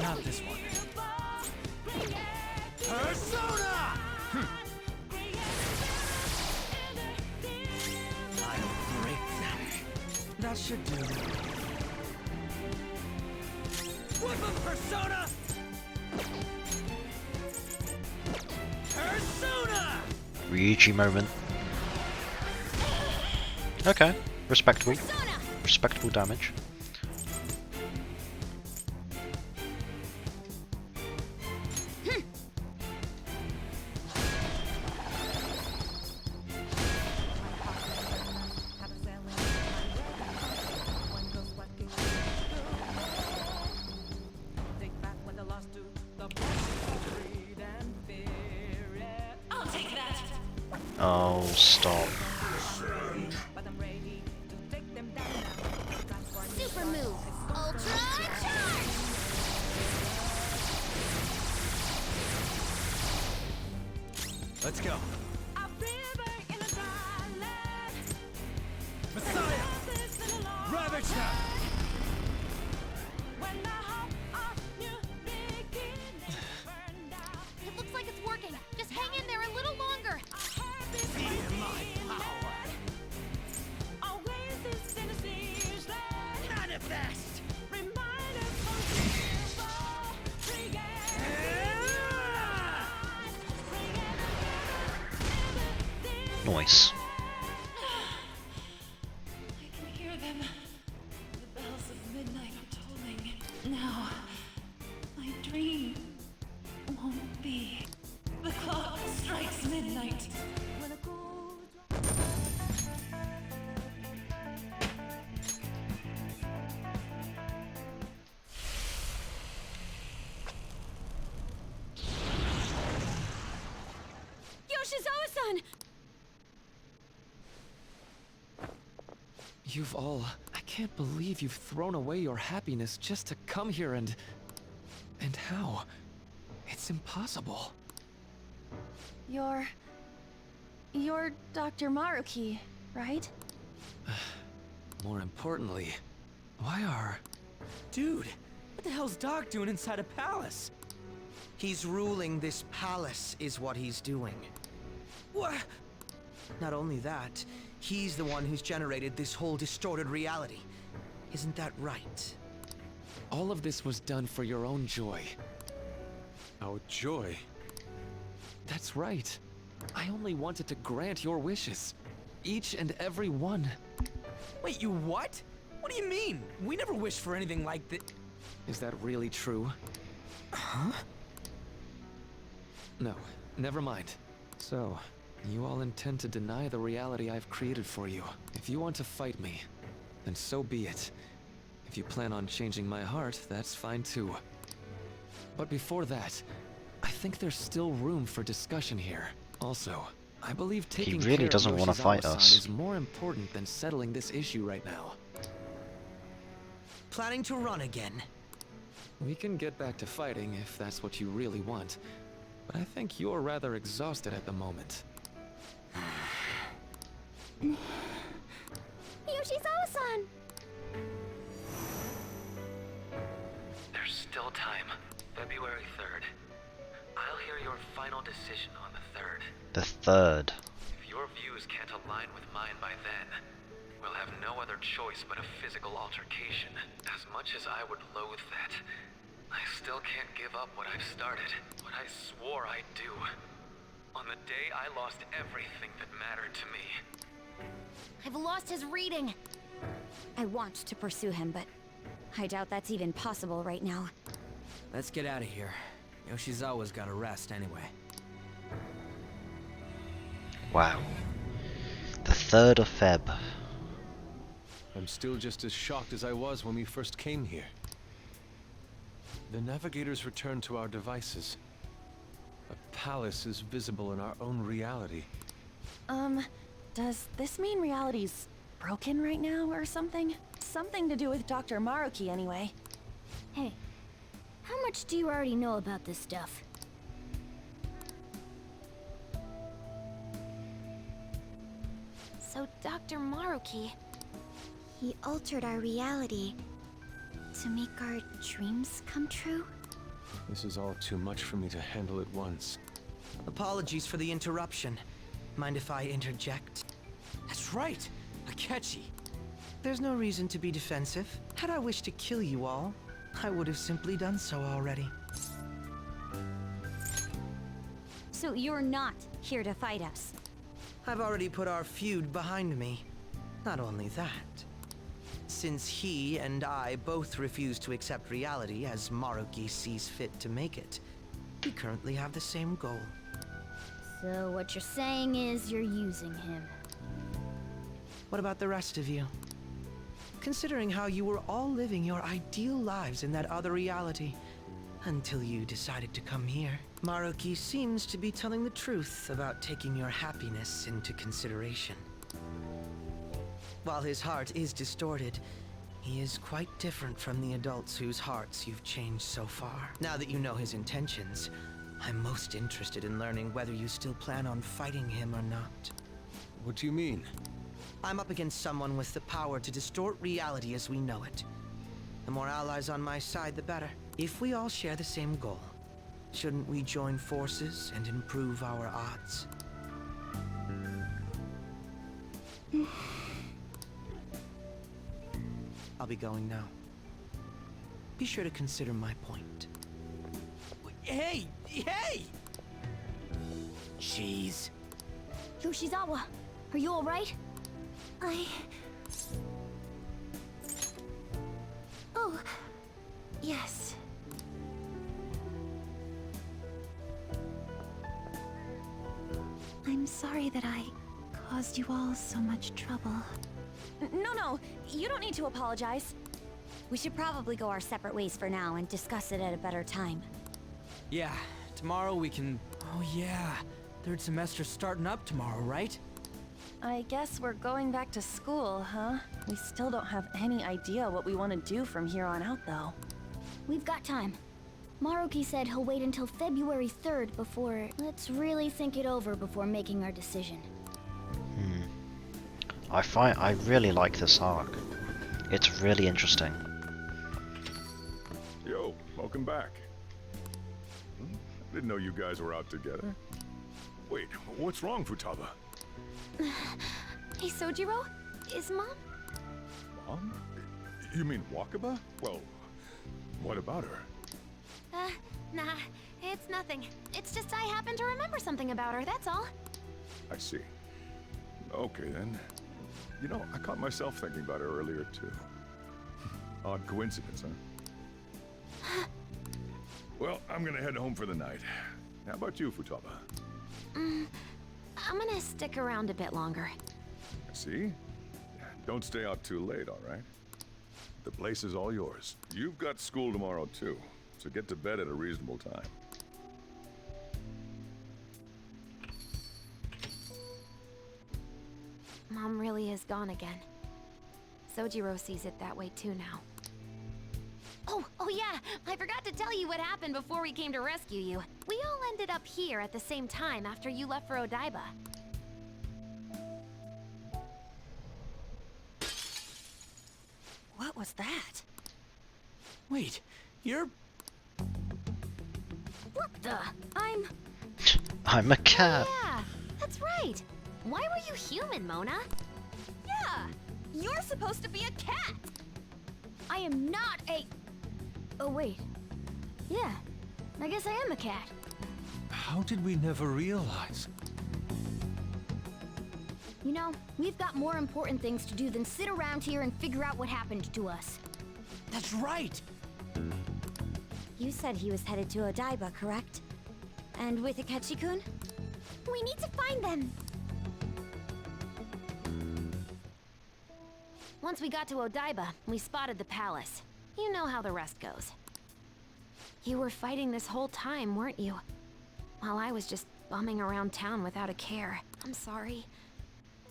[SPEAKER 6] Not this one.
[SPEAKER 11] Persona!
[SPEAKER 6] I'll break them. That should do.
[SPEAKER 11] Whip of Persona! Persona!
[SPEAKER 1] Ryuji moment. Okay, respectable. Respectable damage. Oh, stop.
[SPEAKER 3] Super move. Ultra charge.
[SPEAKER 11] Let's go. Messiah! Ravager!
[SPEAKER 3] It looks like it's working. Just hang in there a little longer.
[SPEAKER 11] Manifest!
[SPEAKER 1] Nice.
[SPEAKER 10] I can hear them. The bells of midnight are tolling. Now, my dream won't be. The clock strikes midnight.
[SPEAKER 3] Yoshizawa-san!
[SPEAKER 9] You've all... I can't believe you've thrown away your happiness just to come here and... And how? It's impossible.
[SPEAKER 10] You're Dr. Maruki, right?
[SPEAKER 9] More importantly, why are...
[SPEAKER 6] Dude, what the hell's Doc doing inside a palace?
[SPEAKER 7] He's ruling this palace, is what he's doing.
[SPEAKER 6] What?
[SPEAKER 7] Not only that, he's the one who's generated this whole distorted reality. Isn't that right?
[SPEAKER 9] All of this was done for your own joy.
[SPEAKER 4] Our joy.
[SPEAKER 9] That's right. I only wanted to grant your wishes. Each and every one.
[SPEAKER 6] Wait, you what? What do you mean? We never wished for anything like that.
[SPEAKER 9] Is that really true?
[SPEAKER 6] Huh?
[SPEAKER 9] No, never mind. So, you all intend to deny the reality I've created for you. If you want to fight me, then so be it. If you plan on changing my heart, that's fine too. But before that, I think there's still room for discussion here. Also, I believe taking
[SPEAKER 1] really
[SPEAKER 9] care
[SPEAKER 1] doesn't
[SPEAKER 9] of
[SPEAKER 1] want to fight
[SPEAKER 9] Yoshizawa-san
[SPEAKER 1] us.
[SPEAKER 9] is more important than settling this issue right now.
[SPEAKER 7] Planning to run again?
[SPEAKER 9] We can get back to fighting if that's what you really want, but I think you're rather exhausted at the moment.
[SPEAKER 3] Yoshizawa-san!
[SPEAKER 12] There's still time. February 3rd. I'll hear your final decision on the 3rd.
[SPEAKER 1] The 3rd.
[SPEAKER 12] If your views can't align with mine by then, we'll have no other choice but a physical altercation. As much as I would loathe that, I still can't give up what I've started, what I swore I'd do. On the day I lost everything that mattered to me.
[SPEAKER 2] I've lost his reading.
[SPEAKER 3] I want to pursue him, but I doubt that's even possible right now.
[SPEAKER 6] Let's get out of here. Yoshizawa's gotta rest anyway.
[SPEAKER 1] Wow. The 3rd of Feb.
[SPEAKER 9] I'm still just as shocked as I was when we first came here. The navigators returned to our devices. A palace is visible in our own reality.
[SPEAKER 10] Does this mean reality's broken right now or something? Something to do with Dr. Maruki anyway.
[SPEAKER 3] Hey, how much do you already know about this stuff?
[SPEAKER 2] So, Dr. Maruki...
[SPEAKER 3] He altered our reality to make our dreams come true?
[SPEAKER 9] This is all too much for me to handle at once.
[SPEAKER 7] Apologies for the interruption. Mind if I interject?
[SPEAKER 6] That's right! Akechi!
[SPEAKER 7] There's no reason to be defensive. Had I wished to kill you all, I would have simply done so already.
[SPEAKER 3] So you're not here to fight us?
[SPEAKER 7] I've already put our feud behind me. Not only that, since he and I both refuse to accept reality as Maruki sees fit to make it, we currently have the same goal.
[SPEAKER 3] So what you're saying is you're using him.
[SPEAKER 7] What about the rest of you? Considering how you were all living your ideal lives in that other reality, until you decided to come here, Maruki seems to be telling the truth about taking your happiness into consideration. While his heart is distorted, he is quite different from the adults whose hearts you've changed so far. Now that you know his intentions, I'm most interested in learning whether you still plan on fighting him or not.
[SPEAKER 9] What do you mean?
[SPEAKER 7] I'm up against someone with the power to distort reality as we know it. The more allies on my side, the better. If we all share the same goal, shouldn't we join forces and improve our odds? I'll be going now. Be sure to consider my point.
[SPEAKER 6] Hey! Hey! Jeez.
[SPEAKER 3] Yoshizawa, are you alright? Oh, yes. I'm sorry that I caused you all so much trouble.
[SPEAKER 10] No, you don't need to apologize.
[SPEAKER 3] We should probably go our separate ways for now and discuss it at a better time.
[SPEAKER 6] Yeah, tomorrow we can... Oh yeah, 3rd semester's starting up tomorrow, right?
[SPEAKER 10] I guess we're going back to school, huh? We still don't have any idea what we want to do from here on out, though.
[SPEAKER 3] We've got time. Maruki said he'll wait until February 3rd before... Let's really think it over before making our decision.
[SPEAKER 1] I really like this arc. It's really interesting.
[SPEAKER 13] Yo, welcome back. I didn't know you guys were out together. Wait, what's wrong, Futaba?
[SPEAKER 2] Hey, Sojiro? Is Mom?
[SPEAKER 13] Mom? You mean Wakaba? Well, what about her?
[SPEAKER 2] Nah, it's nothing. It's just I happen to remember something about her, that's all.
[SPEAKER 13] I see. Okay, then. You know, I caught myself thinking about her earlier, too. Odd coincidence, huh? Well, I'm gonna head home for the night. How about you, Futaba?
[SPEAKER 2] I'm gonna stick around a bit longer.
[SPEAKER 13] See? Don't stay out too late, all right? The place is all yours. You've got school tomorrow, too, so get to bed at a reasonable time.
[SPEAKER 2] Mom really is gone again. Sojiro sees it that way too now. Oh yeah, I forgot to tell you what happened before we came to rescue you. We all ended up here at the same time after you left for Odaiba.
[SPEAKER 10] What was that?
[SPEAKER 6] Wait, you're...
[SPEAKER 2] What the?
[SPEAKER 1] I'm a cat.
[SPEAKER 2] Yeah, that's right. Why were you human, Mona?
[SPEAKER 10] Yeah! You're supposed to be a cat!
[SPEAKER 2] I am not a... Oh, wait. Yeah, I guess I am a cat.
[SPEAKER 9] How did we never realize?
[SPEAKER 2] You know, we've got more important things to do than sit around here and figure out what happened to us.
[SPEAKER 6] That's right!
[SPEAKER 3] You said he was headed to Odaiba, correct? And with Akechi-kun? We need to find them!
[SPEAKER 2] Once we got to Odaiba, we spotted the palace. You know how the rest goes. You were fighting this whole time, weren't you? While I was just bumming around town without a care. I'm sorry.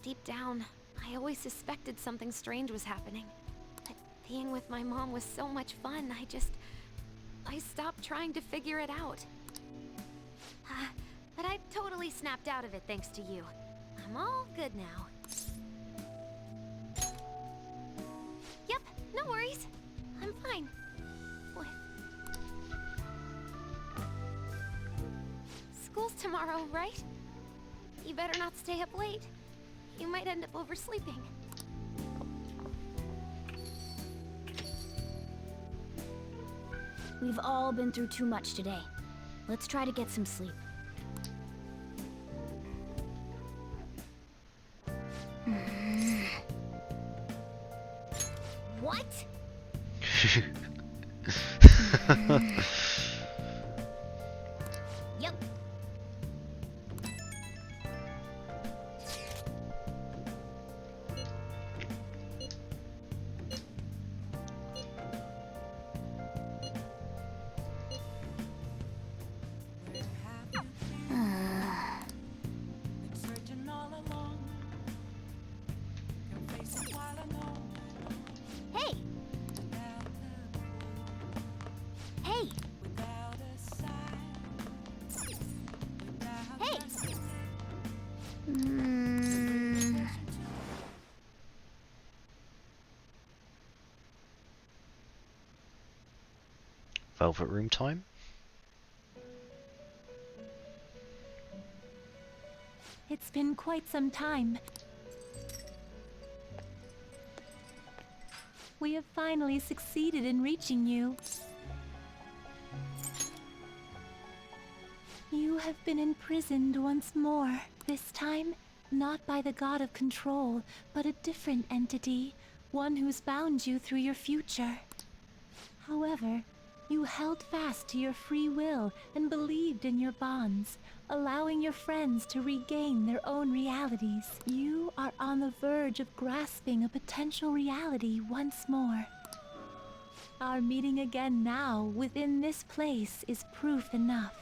[SPEAKER 2] Deep down, I always suspected something strange was happening. But being with my mom was so much fun, I stopped trying to figure it out. But I totally snapped out of it thanks to you. I'm all good now. Yep, no worries. I'm fine. What? School's tomorrow, right? You better not stay up late. You might end up oversleeping. We've all been through too much today. Let's try to get some sleep. What? Yep. Hey! Hey! Hey!
[SPEAKER 1] Velvet room time?
[SPEAKER 14] It's been quite some time. We have finally succeeded in reaching you. You have been imprisoned once more. This time, not by the god of control, but a different entity, one who's bound you through your future. However, you held fast to your free will and believed in your bonds, allowing your friends to regain their own realities. You are on the verge of grasping a potential reality once more. Our meeting again now within this place is proof enough.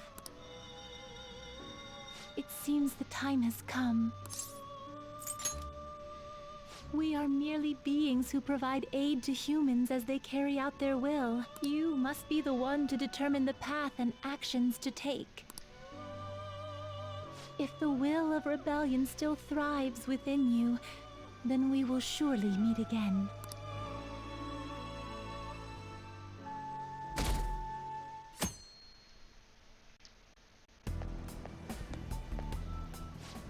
[SPEAKER 14] It seems the time has come. We are merely beings who provide aid to humans as they carry out their will. You must be the one to determine the path and actions to take. If the will of rebellion still thrives within you, then we will surely meet again.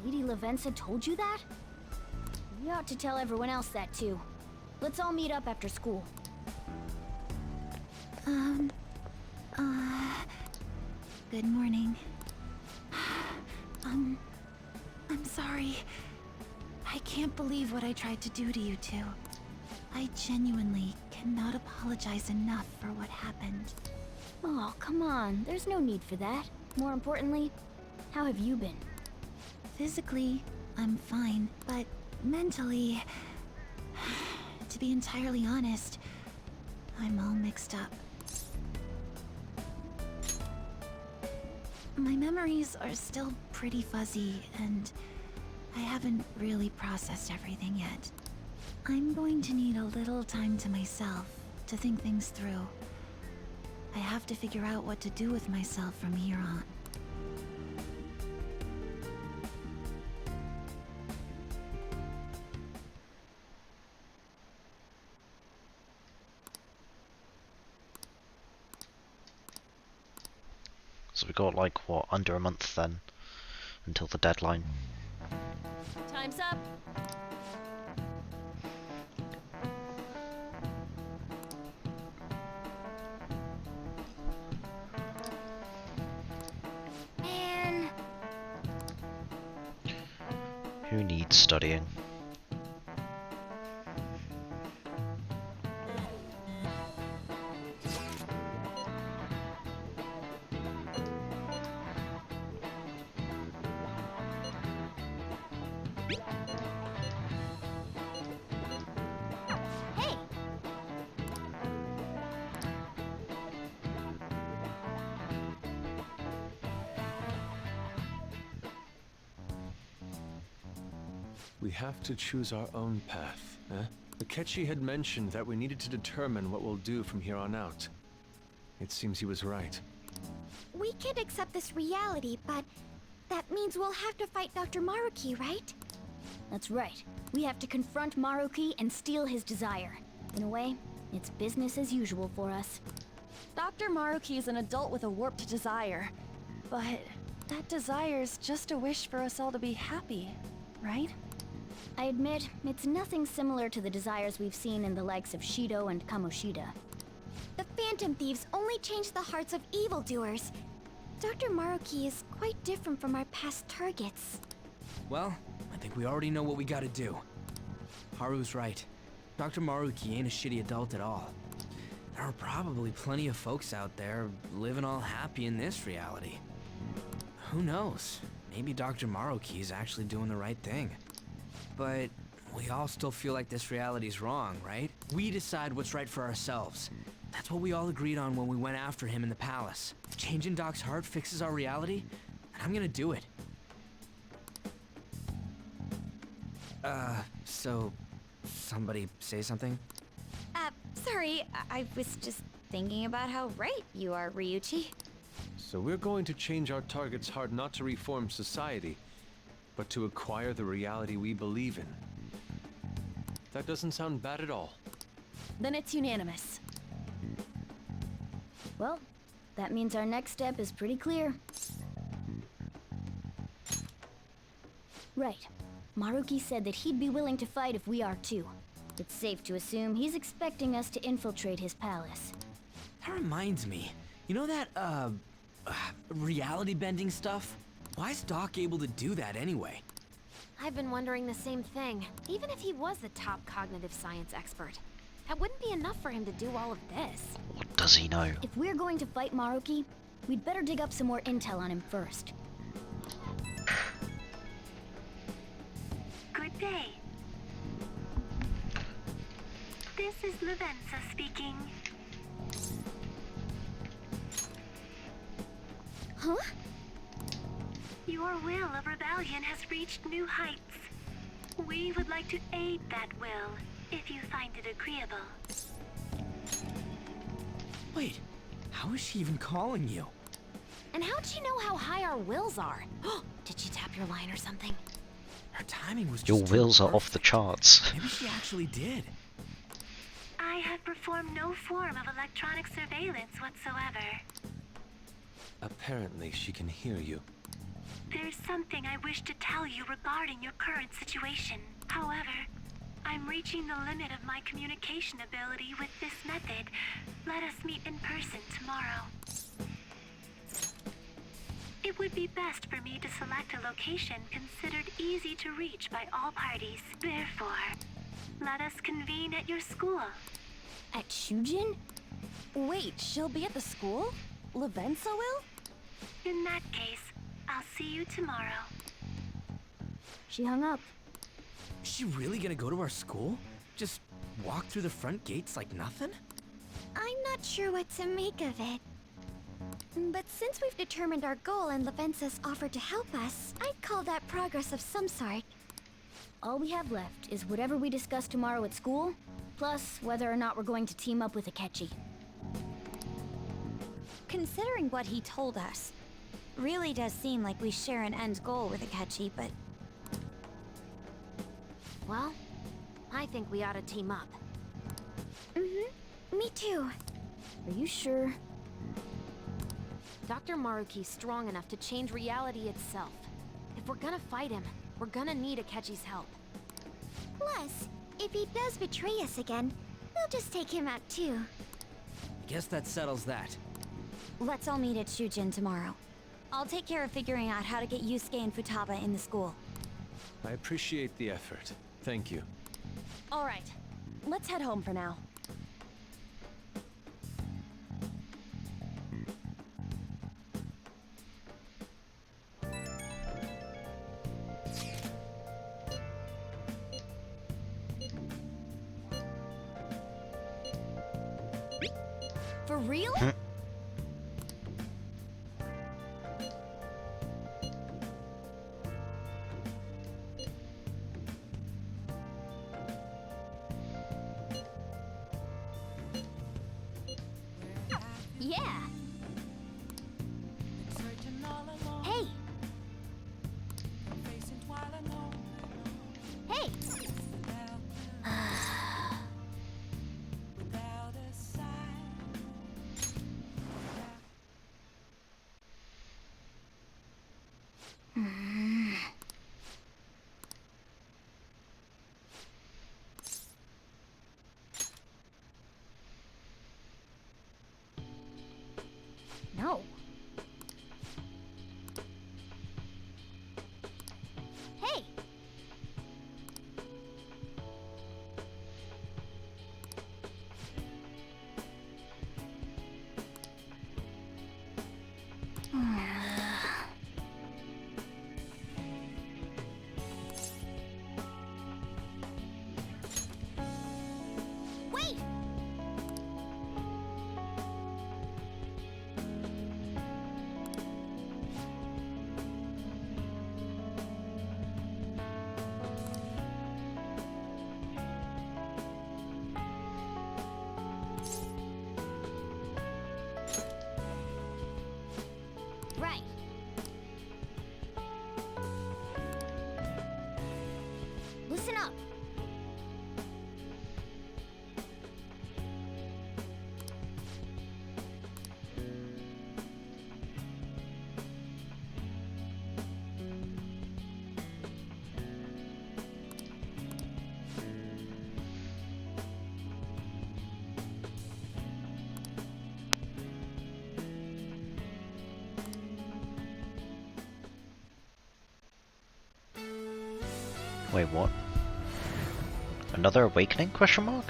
[SPEAKER 2] Lady Lavenza told you that? We ought to tell everyone else that too. Let's all meet up after school.
[SPEAKER 3] Good morning. I'm sorry. I can't believe what I tried to do to you two. I genuinely cannot apologize enough for what happened.
[SPEAKER 2] Oh, come on. There's no need for that. More importantly, how have you been?
[SPEAKER 3] Physically, I'm fine, but mentally, to be entirely honest, I'm all mixed up. My memories are still pretty fuzzy, and I haven't really processed everything yet. I'm going to need a little time to myself to think things through.
[SPEAKER 14] I have to figure out what to do with myself from here on.
[SPEAKER 1] So we got like, what, under a month then, until the deadline.
[SPEAKER 10] Time's up.
[SPEAKER 3] Man.
[SPEAKER 1] Who needs studying?
[SPEAKER 3] Hey.
[SPEAKER 9] We have to choose our own path, eh? Akechi had mentioned that we needed to determine what we'll do from here on out. It seems he was right.
[SPEAKER 3] We can't accept this reality, but that means we'll have to fight Dr. Maruki, right?
[SPEAKER 15] That's right. We have to confront Maruki and steal his desire. In a way, it's business as usual for us.
[SPEAKER 10] Dr. Maruki is an adult with a warped desire. But that desire's just a wish for us all to be happy, right?
[SPEAKER 15] I admit, it's nothing similar to the desires we've seen in the likes of Shido and Kamoshida.
[SPEAKER 3] The Phantom Thieves only change the hearts of evildoers. Dr. Maruki is quite different from our past targets.
[SPEAKER 6] Well, I think we already know what we gotta do. Haru's right. Dr. Maruki ain't a shitty adult at all. There are probably plenty of folks out there living all happy in this reality. Who knows? Maybe Dr. Maruki is actually doing the right thing. But we all still feel like this reality's wrong, right? We decide what's right for ourselves. That's what we all agreed on when we went after him in the palace. If changing Doc's heart fixes our reality, then I'm gonna do it. So somebody say something?
[SPEAKER 3] Sorry, I was just thinking about how right you are, Ryuichi.
[SPEAKER 9] So we're going to change our target's heart not to reform society, but to acquire the reality we believe in. That doesn't sound bad at all.
[SPEAKER 10] Then it's unanimous.
[SPEAKER 15] Well, that means our next step is pretty clear. Right. Maruki said that he'd be willing to fight if we are too. It's safe to assume he's expecting us to infiltrate his palace.
[SPEAKER 6] That reminds me. You know that, reality bending stuff? Why is Doc able to do that anyway?
[SPEAKER 2] I've been wondering the same thing. Even if he was the top cognitive science expert, that wouldn't be enough for him to do all of this.
[SPEAKER 1] What does he know?
[SPEAKER 15] If we're going to fight Maruki, we'd better dig up some more intel on him first.
[SPEAKER 16] Good day. This is Lavenza speaking.
[SPEAKER 3] Huh?
[SPEAKER 16] Your will of rebellion has reached new heights. We would like to aid that will, if you find it agreeable.
[SPEAKER 6] Wait, how is she even calling you?
[SPEAKER 2] And how'd she know how high our wills are? Did she tap your line or something?
[SPEAKER 6] Her timing was
[SPEAKER 1] Your
[SPEAKER 6] just
[SPEAKER 1] wills are off the charts.
[SPEAKER 6] Maybe she actually did.
[SPEAKER 16] I have performed no form of electronic surveillance whatsoever.
[SPEAKER 9] Apparently, she can hear you.
[SPEAKER 16] There's something I wish to tell you regarding your current situation. However, I'm reaching the limit of my communication ability with this method. Let us meet in person tomorrow. It would be best for me to select a location considered easy to reach by all parties. Therefore, let us convene at your school.
[SPEAKER 15] At Shujin?
[SPEAKER 10] Wait, she'll be at the school? Lavenza will?
[SPEAKER 16] In that case, I'll see you tomorrow.
[SPEAKER 15] She hung up.
[SPEAKER 6] Is she really gonna go to our school? Just walk through the front gates like nothing?
[SPEAKER 3] I'm not sure what to make of it. But since we've determined our goal and Lavenza's offered to help us, I'd call that progress of some sort.
[SPEAKER 15] All we have left is whatever we discuss tomorrow at school, plus whether or not we're going to team up with Akechi.
[SPEAKER 3] Considering what he told us, really does seem like we share an end goal with Akechi, but...
[SPEAKER 2] Well, I think we ought to team up.
[SPEAKER 3] Me too.
[SPEAKER 15] Are you sure?
[SPEAKER 2] Dr. Maruki's strong enough to change reality itself. If we're gonna fight him, we're gonna need Akechi's help.
[SPEAKER 3] Plus, if he does betray us again, we'll just take him out too.
[SPEAKER 6] Guess that settles that.
[SPEAKER 3] Let's all meet at Shujin tomorrow. I'll take care of figuring out how to get Yusuke and Futaba in the school.
[SPEAKER 9] I appreciate the effort. Thank you.
[SPEAKER 10] All right, let's head home for now.
[SPEAKER 3] For real? Yeah. Hey. Hey. No. Hey. Wait. Right. Listen up.
[SPEAKER 1] Wait, what? Another awakening? Question mark?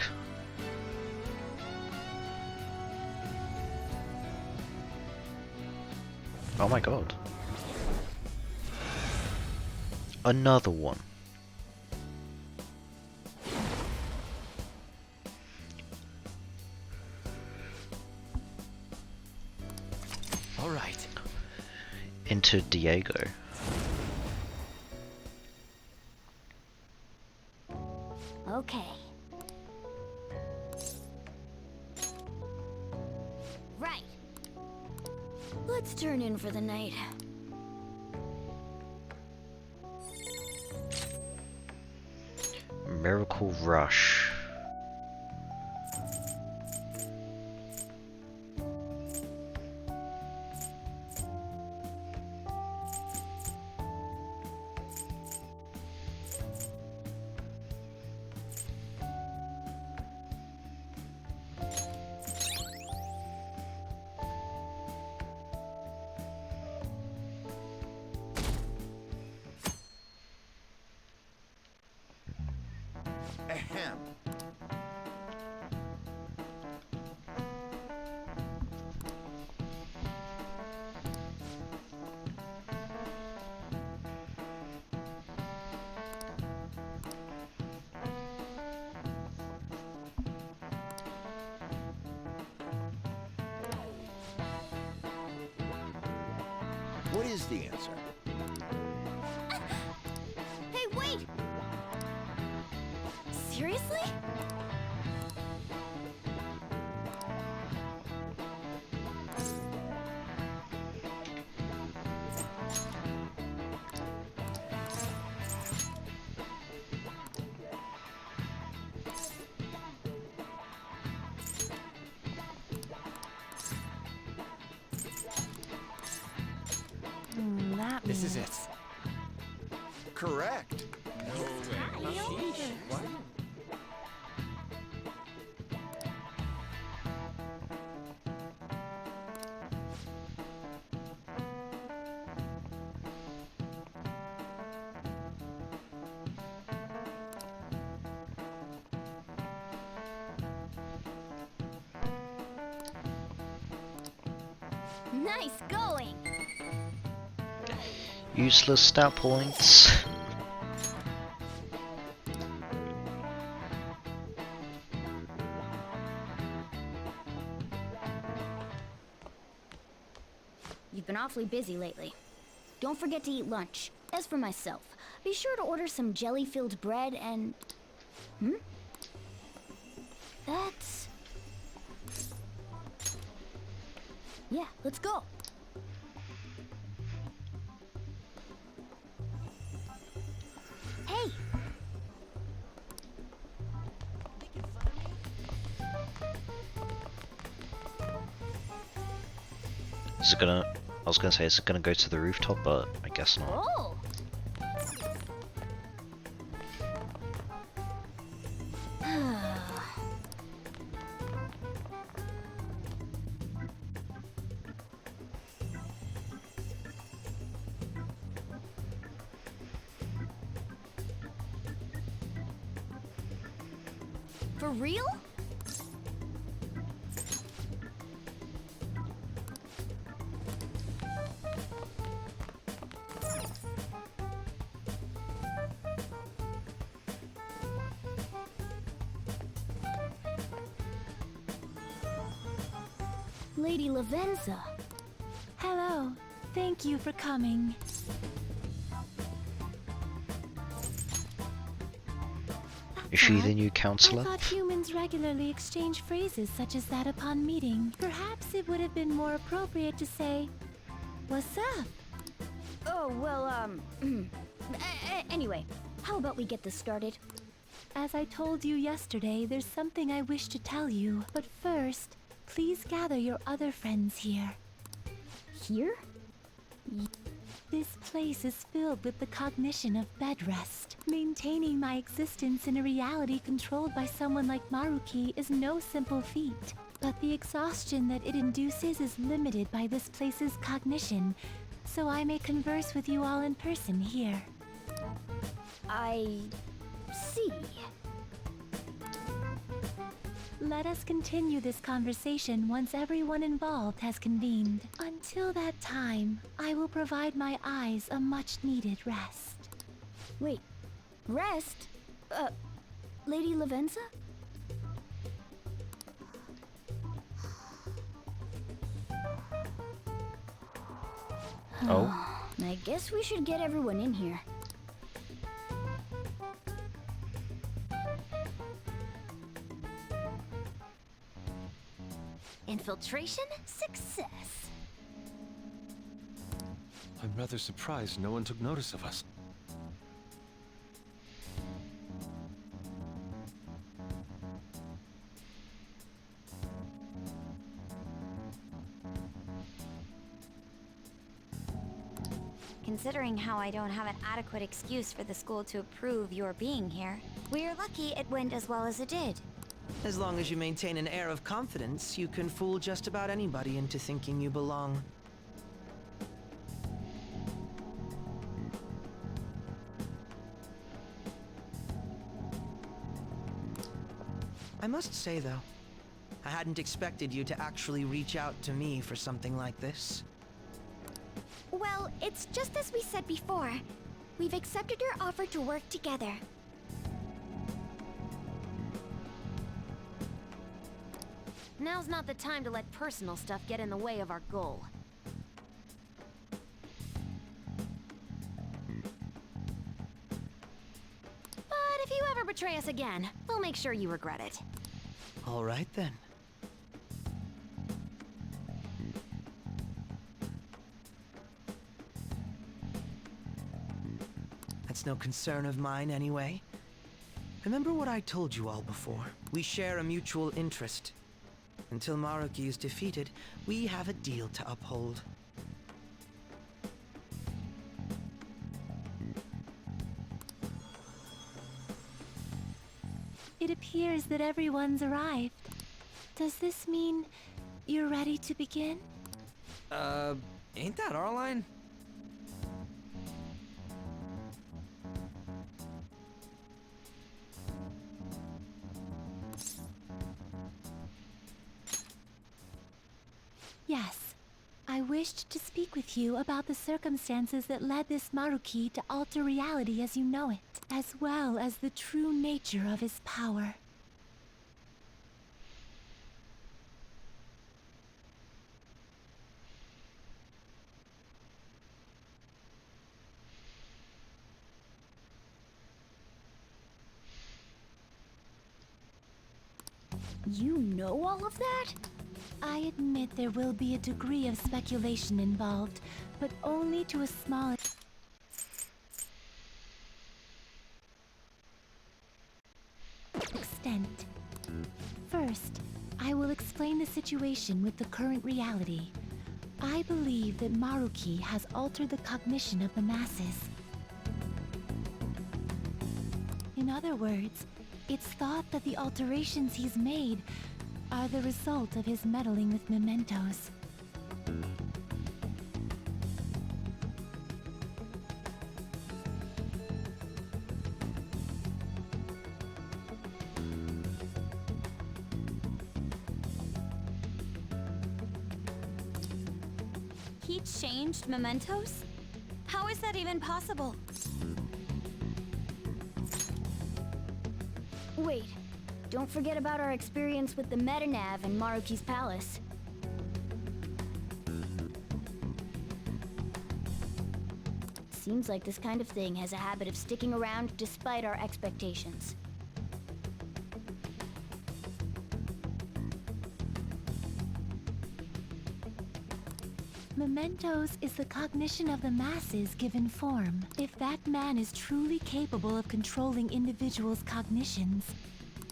[SPEAKER 1] Oh my god. Another one.
[SPEAKER 6] All right.
[SPEAKER 1] Into Diego.
[SPEAKER 3] Okay. Right.
[SPEAKER 15] Let's turn in for the night.
[SPEAKER 1] Miracle Rush.
[SPEAKER 17] Ahem. What is the answer?
[SPEAKER 3] Hey, wait! Seriously?
[SPEAKER 7] This is it.
[SPEAKER 17] Correct.
[SPEAKER 7] What?
[SPEAKER 15] Nice going!
[SPEAKER 1] Useless stat points.
[SPEAKER 15] You've been awfully busy lately. Don't forget to eat lunch. As for myself, be sure to order some jelly-filled bread and... That's... Yeah, let's go. Hey!
[SPEAKER 1] Is it gonna... I was gonna say, is it gonna go to the rooftop, but I guess not.
[SPEAKER 15] Oh! For real? Lady Lavenza.
[SPEAKER 14] Hello. Thank you for coming.
[SPEAKER 1] Is she the new
[SPEAKER 14] I
[SPEAKER 1] counselor?
[SPEAKER 14] thought humans regularly exchange phrases such as that upon meeting. Perhaps it would have been more appropriate to say, "What's up?"
[SPEAKER 15] Oh, well, anyway, how about we get this started?
[SPEAKER 14] As I told you yesterday, there's something I wish to tell you. But first, please gather your other friends here.
[SPEAKER 15] Here?
[SPEAKER 14] This place is filled with the cognition of bed rest. Maintaining my existence in a reality controlled by someone like Maruki is no simple feat. But the exhaustion that it induces is limited by this place's cognition, so I may converse with you all in person here.
[SPEAKER 15] I... see.
[SPEAKER 14] Let us continue this conversation once everyone involved has convened. Until that time, I will provide my eyes a much-needed rest.
[SPEAKER 15] Wait, rest? Lady Lavenza?
[SPEAKER 1] Oh?
[SPEAKER 15] I guess we should get everyone in here.
[SPEAKER 2] Infiltration success.
[SPEAKER 9] I'm rather surprised no one took notice of us.
[SPEAKER 3] Considering how I don't have an adequate excuse for the school to approve your being here, we're lucky it went as well as it did.
[SPEAKER 7] As long as you maintain an air of confidence, you can fool just about anybody into thinking you belong. I must say, though, I hadn't expected you to actually reach out to me for something like this.
[SPEAKER 3] Well, it's just as we said before. We've accepted your offer to work together.
[SPEAKER 2] Now's not the time to let personal stuff get in the way of our goal. But if you ever betray us again, we'll make sure you regret it.
[SPEAKER 7] All right, then. That's no concern of mine, anyway. Remember what I told you all before? We share a mutual interest. Until Maruki is defeated, we have a deal to uphold.
[SPEAKER 14] It appears that everyone's arrived. Does this mean you're ready to begin?
[SPEAKER 6] Ain't that our line?
[SPEAKER 14] Yes. I wished to speak with you about the circumstances that led this Maruki to alter reality as you know it, as well as the true nature of his power.
[SPEAKER 15] You know all of that?
[SPEAKER 14] I admit there will be a degree of speculation involved, but only to a small extent. First, I will explain the situation with the current reality. I believe that Maruki has altered the cognition of the masses. In other words, it's thought that the alterations he's made are the result of his meddling with mementos.
[SPEAKER 15] He changed mementos? How is that even possible? Wait, don't forget about our experience with the Metanav in Maruki's palace. Seems like this kind of thing has a habit of sticking around despite our expectations.
[SPEAKER 14] Mementos is the cognition of the masses given form. If that man is truly capable of controlling individuals' cognitions,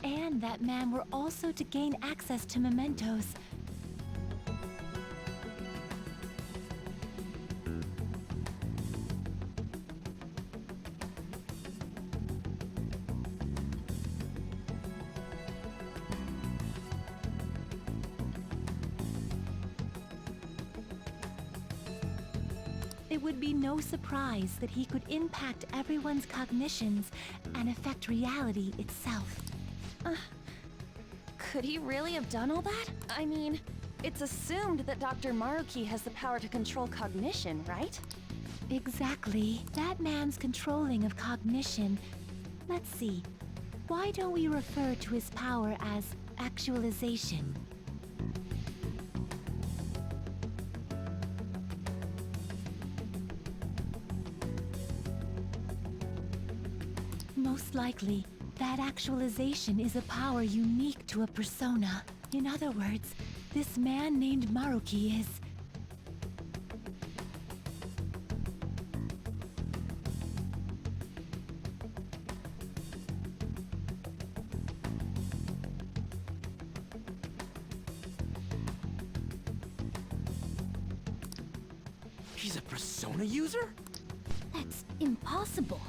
[SPEAKER 14] and that man were also to gain access to mementos, it would be no surprise that he could impact everyone's cognitions and affect reality itself.
[SPEAKER 10] Could he really have done all that? I mean, it's assumed that Dr. Maruki has the power to control cognition, right?
[SPEAKER 14] Exactly. That man's controlling of cognition. Let's see. Why don't we refer to his power as actualization? Most likely, that actualization is a power unique to a persona. In other words, this man named Maruki is...
[SPEAKER 6] He's a persona user?
[SPEAKER 15] That's impossible.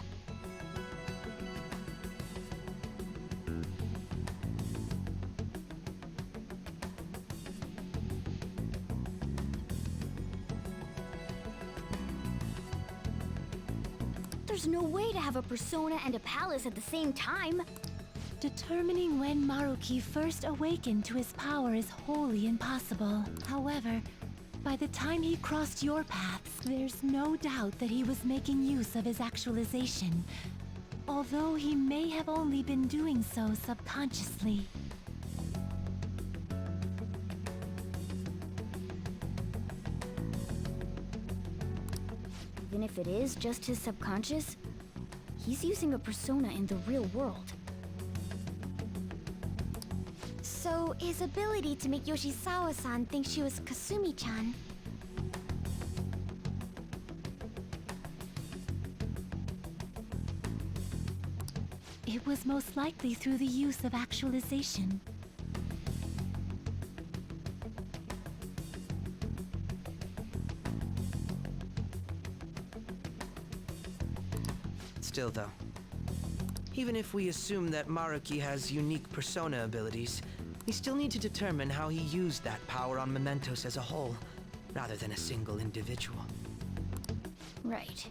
[SPEAKER 15] There's no way to have a persona and a palace at the same time.
[SPEAKER 14] Determining when Maruki first awakened to his power is wholly impossible. However, by the time he crossed your paths, there's no doubt that he was making use of his actualization, although he may have only been doing so subconsciously.
[SPEAKER 15] Even if it is just his subconscious, he's using a persona in the real world.
[SPEAKER 3] So, his ability to make Yoshizawa-san think she was Kasumi-chan.
[SPEAKER 14] It was most likely through the use of actualization.
[SPEAKER 7] Still though, Even if we assume that Maruki has unique persona abilities, we still need to determine how he used that power on Mementos as a whole, rather than a single individual.
[SPEAKER 15] Right.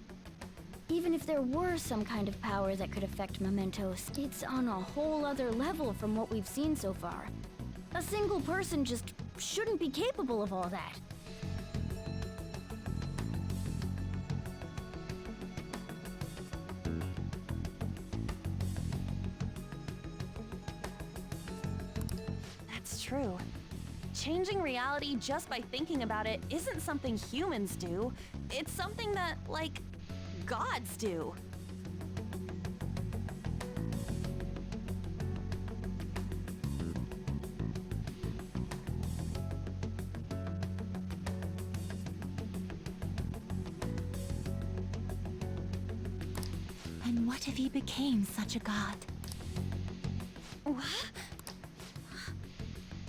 [SPEAKER 15] Even if there were some kind of power that could affect Mementos, it's on a whole other level from what we've seen so far. A single person just shouldn't be capable of all that.
[SPEAKER 10] That's true. Changing reality just by thinking about it isn't something humans do. It's something that, like, gods do.
[SPEAKER 14] And what if he became such a god?
[SPEAKER 2] What?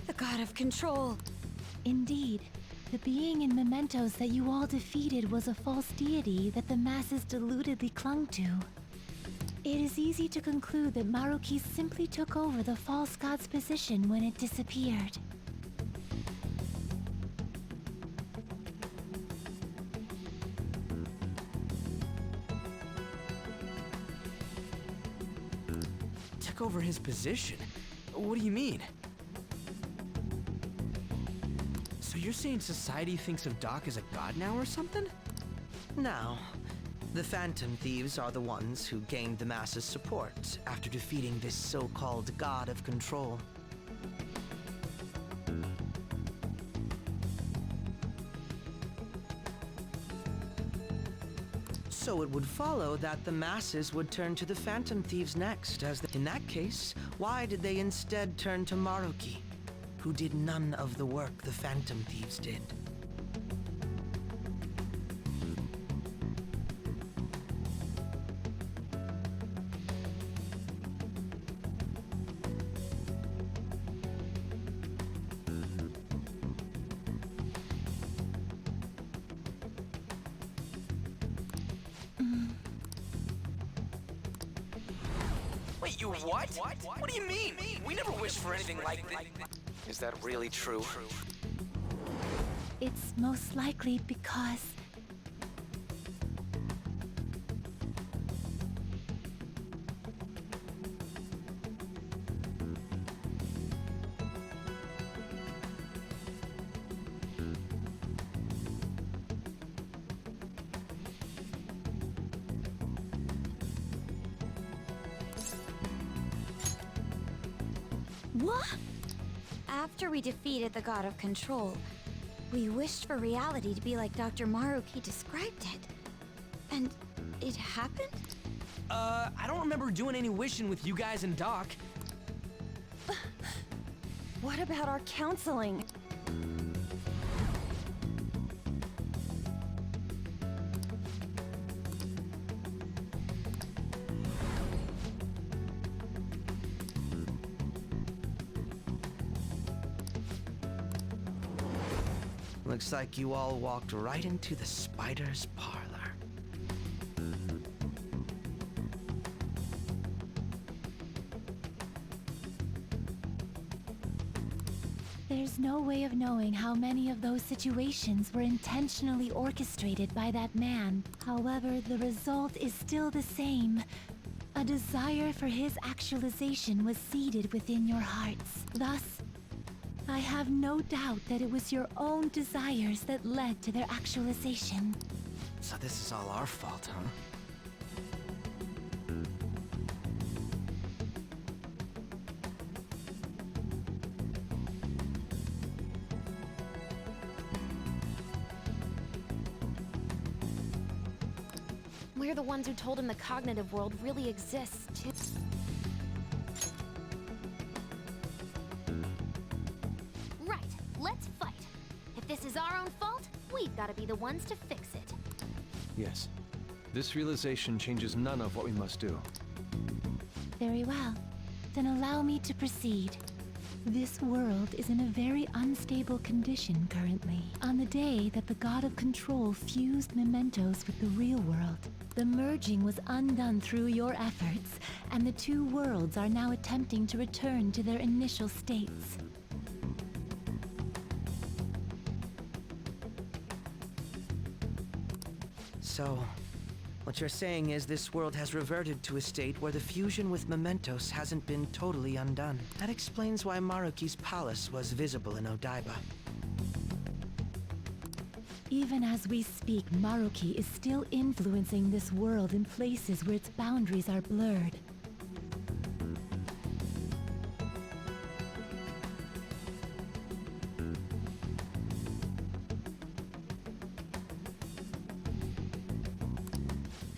[SPEAKER 2] The god of control.
[SPEAKER 14] Indeed. The being in Mementos that you all defeated was a false deity that the masses deludedly clung to. It is easy to conclude that Maruki simply took over the false god's position when it disappeared.
[SPEAKER 6] Took over his position? What do you mean? So you're saying society thinks of Doc as a god now or something?
[SPEAKER 7] Now, the Phantom Thieves are the ones who gained the masses' support after defeating this so-called god of control. So it would follow that the masses would turn to the Phantom Thieves next, in that case, why did they instead turn to Maruki, who did none of the work the Phantom Thieves did?
[SPEAKER 6] Wait, you what? What do you mean? We never wished for anything like this. Is that really true?
[SPEAKER 14] It's most likely because...
[SPEAKER 2] What? After we defeated the god of control, we wished for reality to be like Dr. Maruki described it. And it happened?
[SPEAKER 6] I don't remember doing any wishing with you guys and Doc.
[SPEAKER 10] What about our counseling?
[SPEAKER 7] Looks like you all walked right into the spider's parlor.
[SPEAKER 14] There's no way of knowing how many of those situations were intentionally orchestrated by that man. However, the result is still the same. A desire for his actualization was seeded within your hearts. Thus, I have no doubt that it was your own desires that led to their actualization.
[SPEAKER 7] So this is all our fault, huh?
[SPEAKER 2] We're the ones who told him the cognitive world really exists, too. Right, let's fight. If this is our own fault, we've got to be the ones to fix it.
[SPEAKER 9] Yes. This realization changes none of what we must do.
[SPEAKER 14] Very well. Then allow me to proceed. This world is in a very unstable condition currently. On the day that the God of Control fused Mementos with the real world, The merging was undone through your efforts, and the two worlds are now attempting to return to their initial states.
[SPEAKER 7] So, what you're saying is this world has reverted to a state where the fusion with Mementos hasn't been totally undone. That explains why Maruki's palace was visible in Odaiba.
[SPEAKER 14] Even as we speak, Maruki is still influencing this world in places where its boundaries are blurred.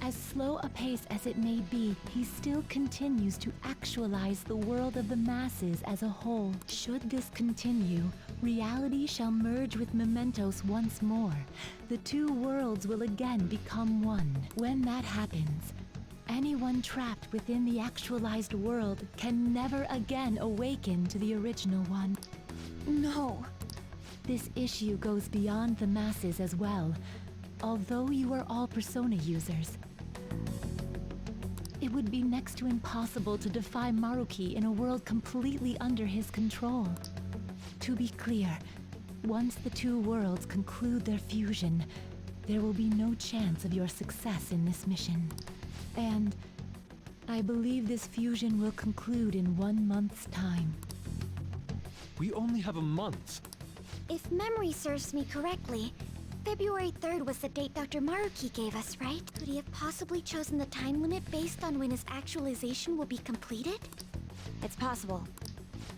[SPEAKER 14] As slow a pace as it may be, he still continues to actualize the world of the masses as a whole. Should this continue, reality shall merge with Mementos once more. The two worlds will again become one. When that happens, anyone trapped within the actualized world can never again awaken to the original one.
[SPEAKER 10] No.
[SPEAKER 14] This issue goes beyond the masses as well. Although you are all Persona users, it would be next to impossible to defy Maruki in a world completely under his control. To be clear, once the two worlds conclude their fusion, there will be no chance of your success in this mission. And I believe this fusion will conclude in 1 month's time.
[SPEAKER 9] We only have a month.
[SPEAKER 3] If memory serves me correctly, February 3rd was the date Dr. Maruki gave us, right? Could he have possibly chosen the time limit based on when his actualization will be completed?
[SPEAKER 2] It's possible.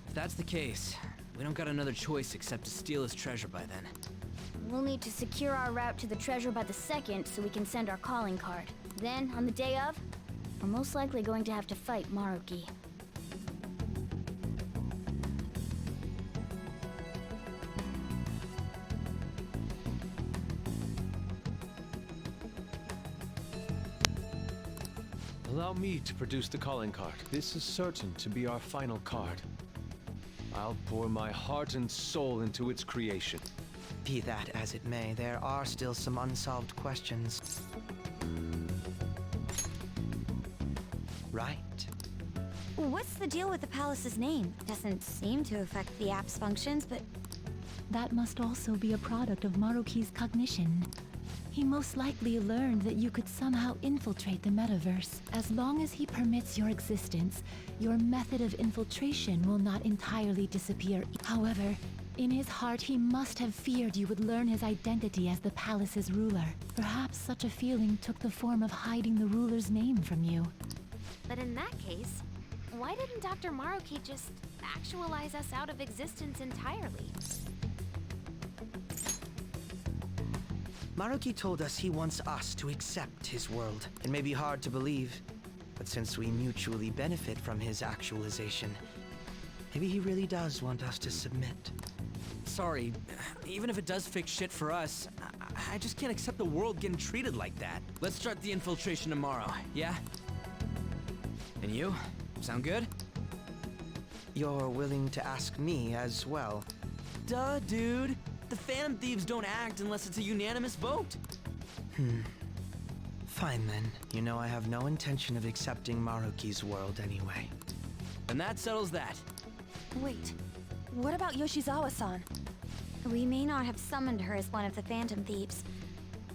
[SPEAKER 6] If that's the case, we don't got another choice except to steal his treasure by then.
[SPEAKER 15] We'll need to secure our route to the treasure by the 2nd so we can send our calling card. Then, on the day of, we're most likely going to have to fight Maruki.
[SPEAKER 9] Allow me to produce the calling card. This is certain to be our final card. I'll pour my heart and soul into its creation.
[SPEAKER 7] Be that as it may, there are still some unsolved questions. Right.
[SPEAKER 3] What's the deal with the palace's name? Doesn't seem to affect the app's functions, but...
[SPEAKER 14] That must also be a product of Maruki's cognition. He most likely learned that you could somehow infiltrate the metaverse. As long as he permits your existence, your method of infiltration will not entirely disappear. However, in his heart he must have feared you would learn his identity as the palace's ruler. Perhaps such a feeling took the form of hiding the ruler's name from you.
[SPEAKER 2] But in that case, why didn't Dr. Maruki just actualize us out of existence entirely?
[SPEAKER 7] Maruki told us he wants us to accept his world. It may be hard to believe, but since we mutually benefit from his actualization, maybe he really does want us to submit.
[SPEAKER 6] Sorry, even if it does fix shit for us, I just can't accept the world getting treated like that. Let's start the infiltration tomorrow, yeah? And you? Sound good?
[SPEAKER 7] You're willing to ask me as well?
[SPEAKER 6] Duh, dude. The Phantom Thieves don't act unless it's a unanimous vote.
[SPEAKER 7] Fine then. You know I have no intention of accepting Maruki's world anyway.
[SPEAKER 6] And that settles that.
[SPEAKER 10] Wait, what about Yoshizawa-san?
[SPEAKER 3] We may not have summoned her as one of the Phantom Thieves.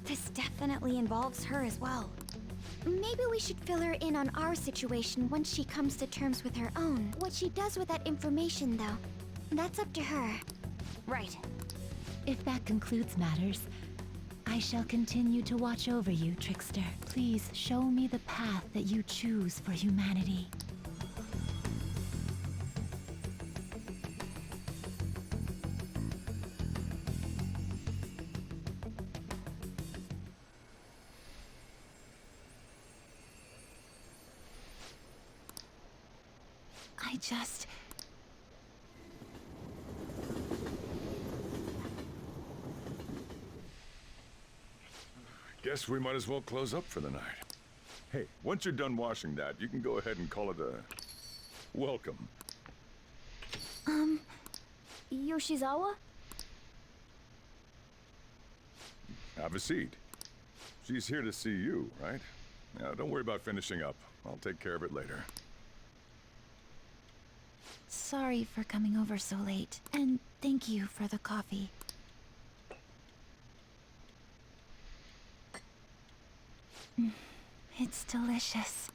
[SPEAKER 3] This definitely involves her as well. Maybe we should fill her in on our situation once she comes to terms with her own. What she does with that information, though, that's up to her.
[SPEAKER 2] Right.
[SPEAKER 14] If that concludes matters, I shall continue to watch over you, Trickster. Please show me the path that you choose for humanity.
[SPEAKER 13] Guess we might as well close up for the night. Hey, once you're done washing that, you can go ahead and call it a welcome.
[SPEAKER 15] Yoshizawa?
[SPEAKER 13] Have a seat. She's here to see you, right? Now, don't worry about finishing up. I'll take care of it later.
[SPEAKER 14] Sorry for coming over so late, and thank you for the coffee. It's delicious.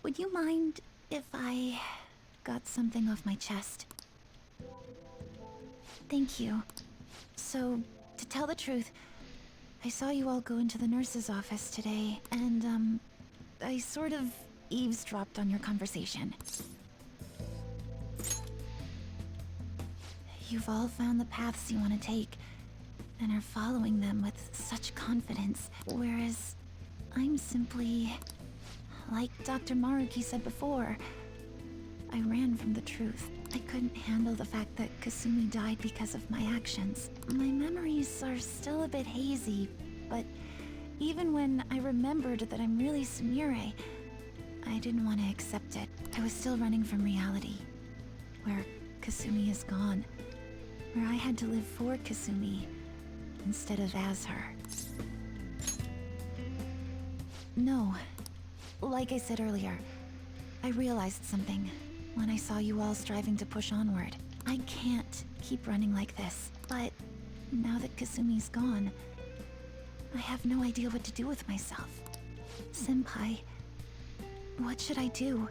[SPEAKER 14] Would you mind if I got something off my chest? Thank you. So, to tell the truth, I saw you all go into the nurse's office today, and, I sort of eavesdropped on your conversation. You've all found the paths you want to take, and are following them with such confidence, whereas I'm simply... Like Dr. Maruki said before, I ran from the truth. I couldn't handle the fact that Kasumi died because of my actions. My memories are still a bit hazy, but even when I remembered that I'm really Sumire, I didn't want to accept it. I was still running from reality, where Kasumi is gone, where I had to live for Kasumi instead of as her. No. Like I said earlier, I realized something when I saw you all striving to push onward. I can't keep running like this, but now that Kasumi's gone, I have no idea what to do with myself. Senpai, what should I do?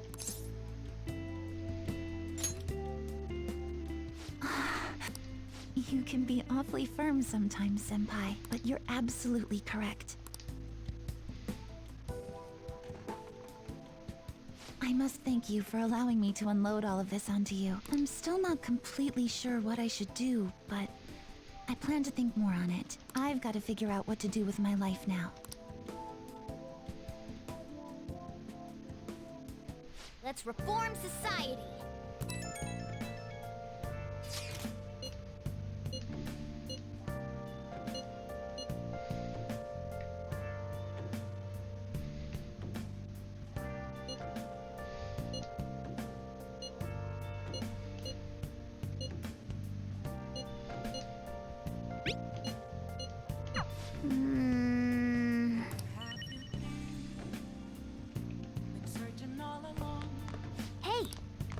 [SPEAKER 14] You can be awfully firm sometimes, Senpai, but you're absolutely correct. I must thank you for allowing me to unload all of this onto you. I'm still not completely sure what I should do, but I plan to think more on it. I've got to figure out what to do with my life now.
[SPEAKER 3] Let's reform society.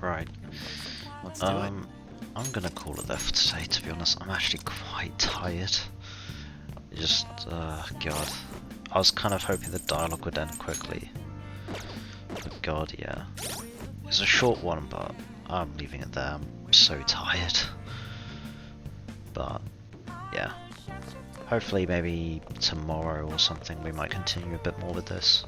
[SPEAKER 1] Right.
[SPEAKER 7] Let's do it.
[SPEAKER 1] I'm gonna call it there for today, to be honest. I'm actually quite tired. Just, God. I was kind of hoping the dialogue would end quickly. But God, yeah. It's a short one, but I'm leaving it there. I'm so tired. But, yeah. Hopefully maybe tomorrow or something we might continue a bit more with this.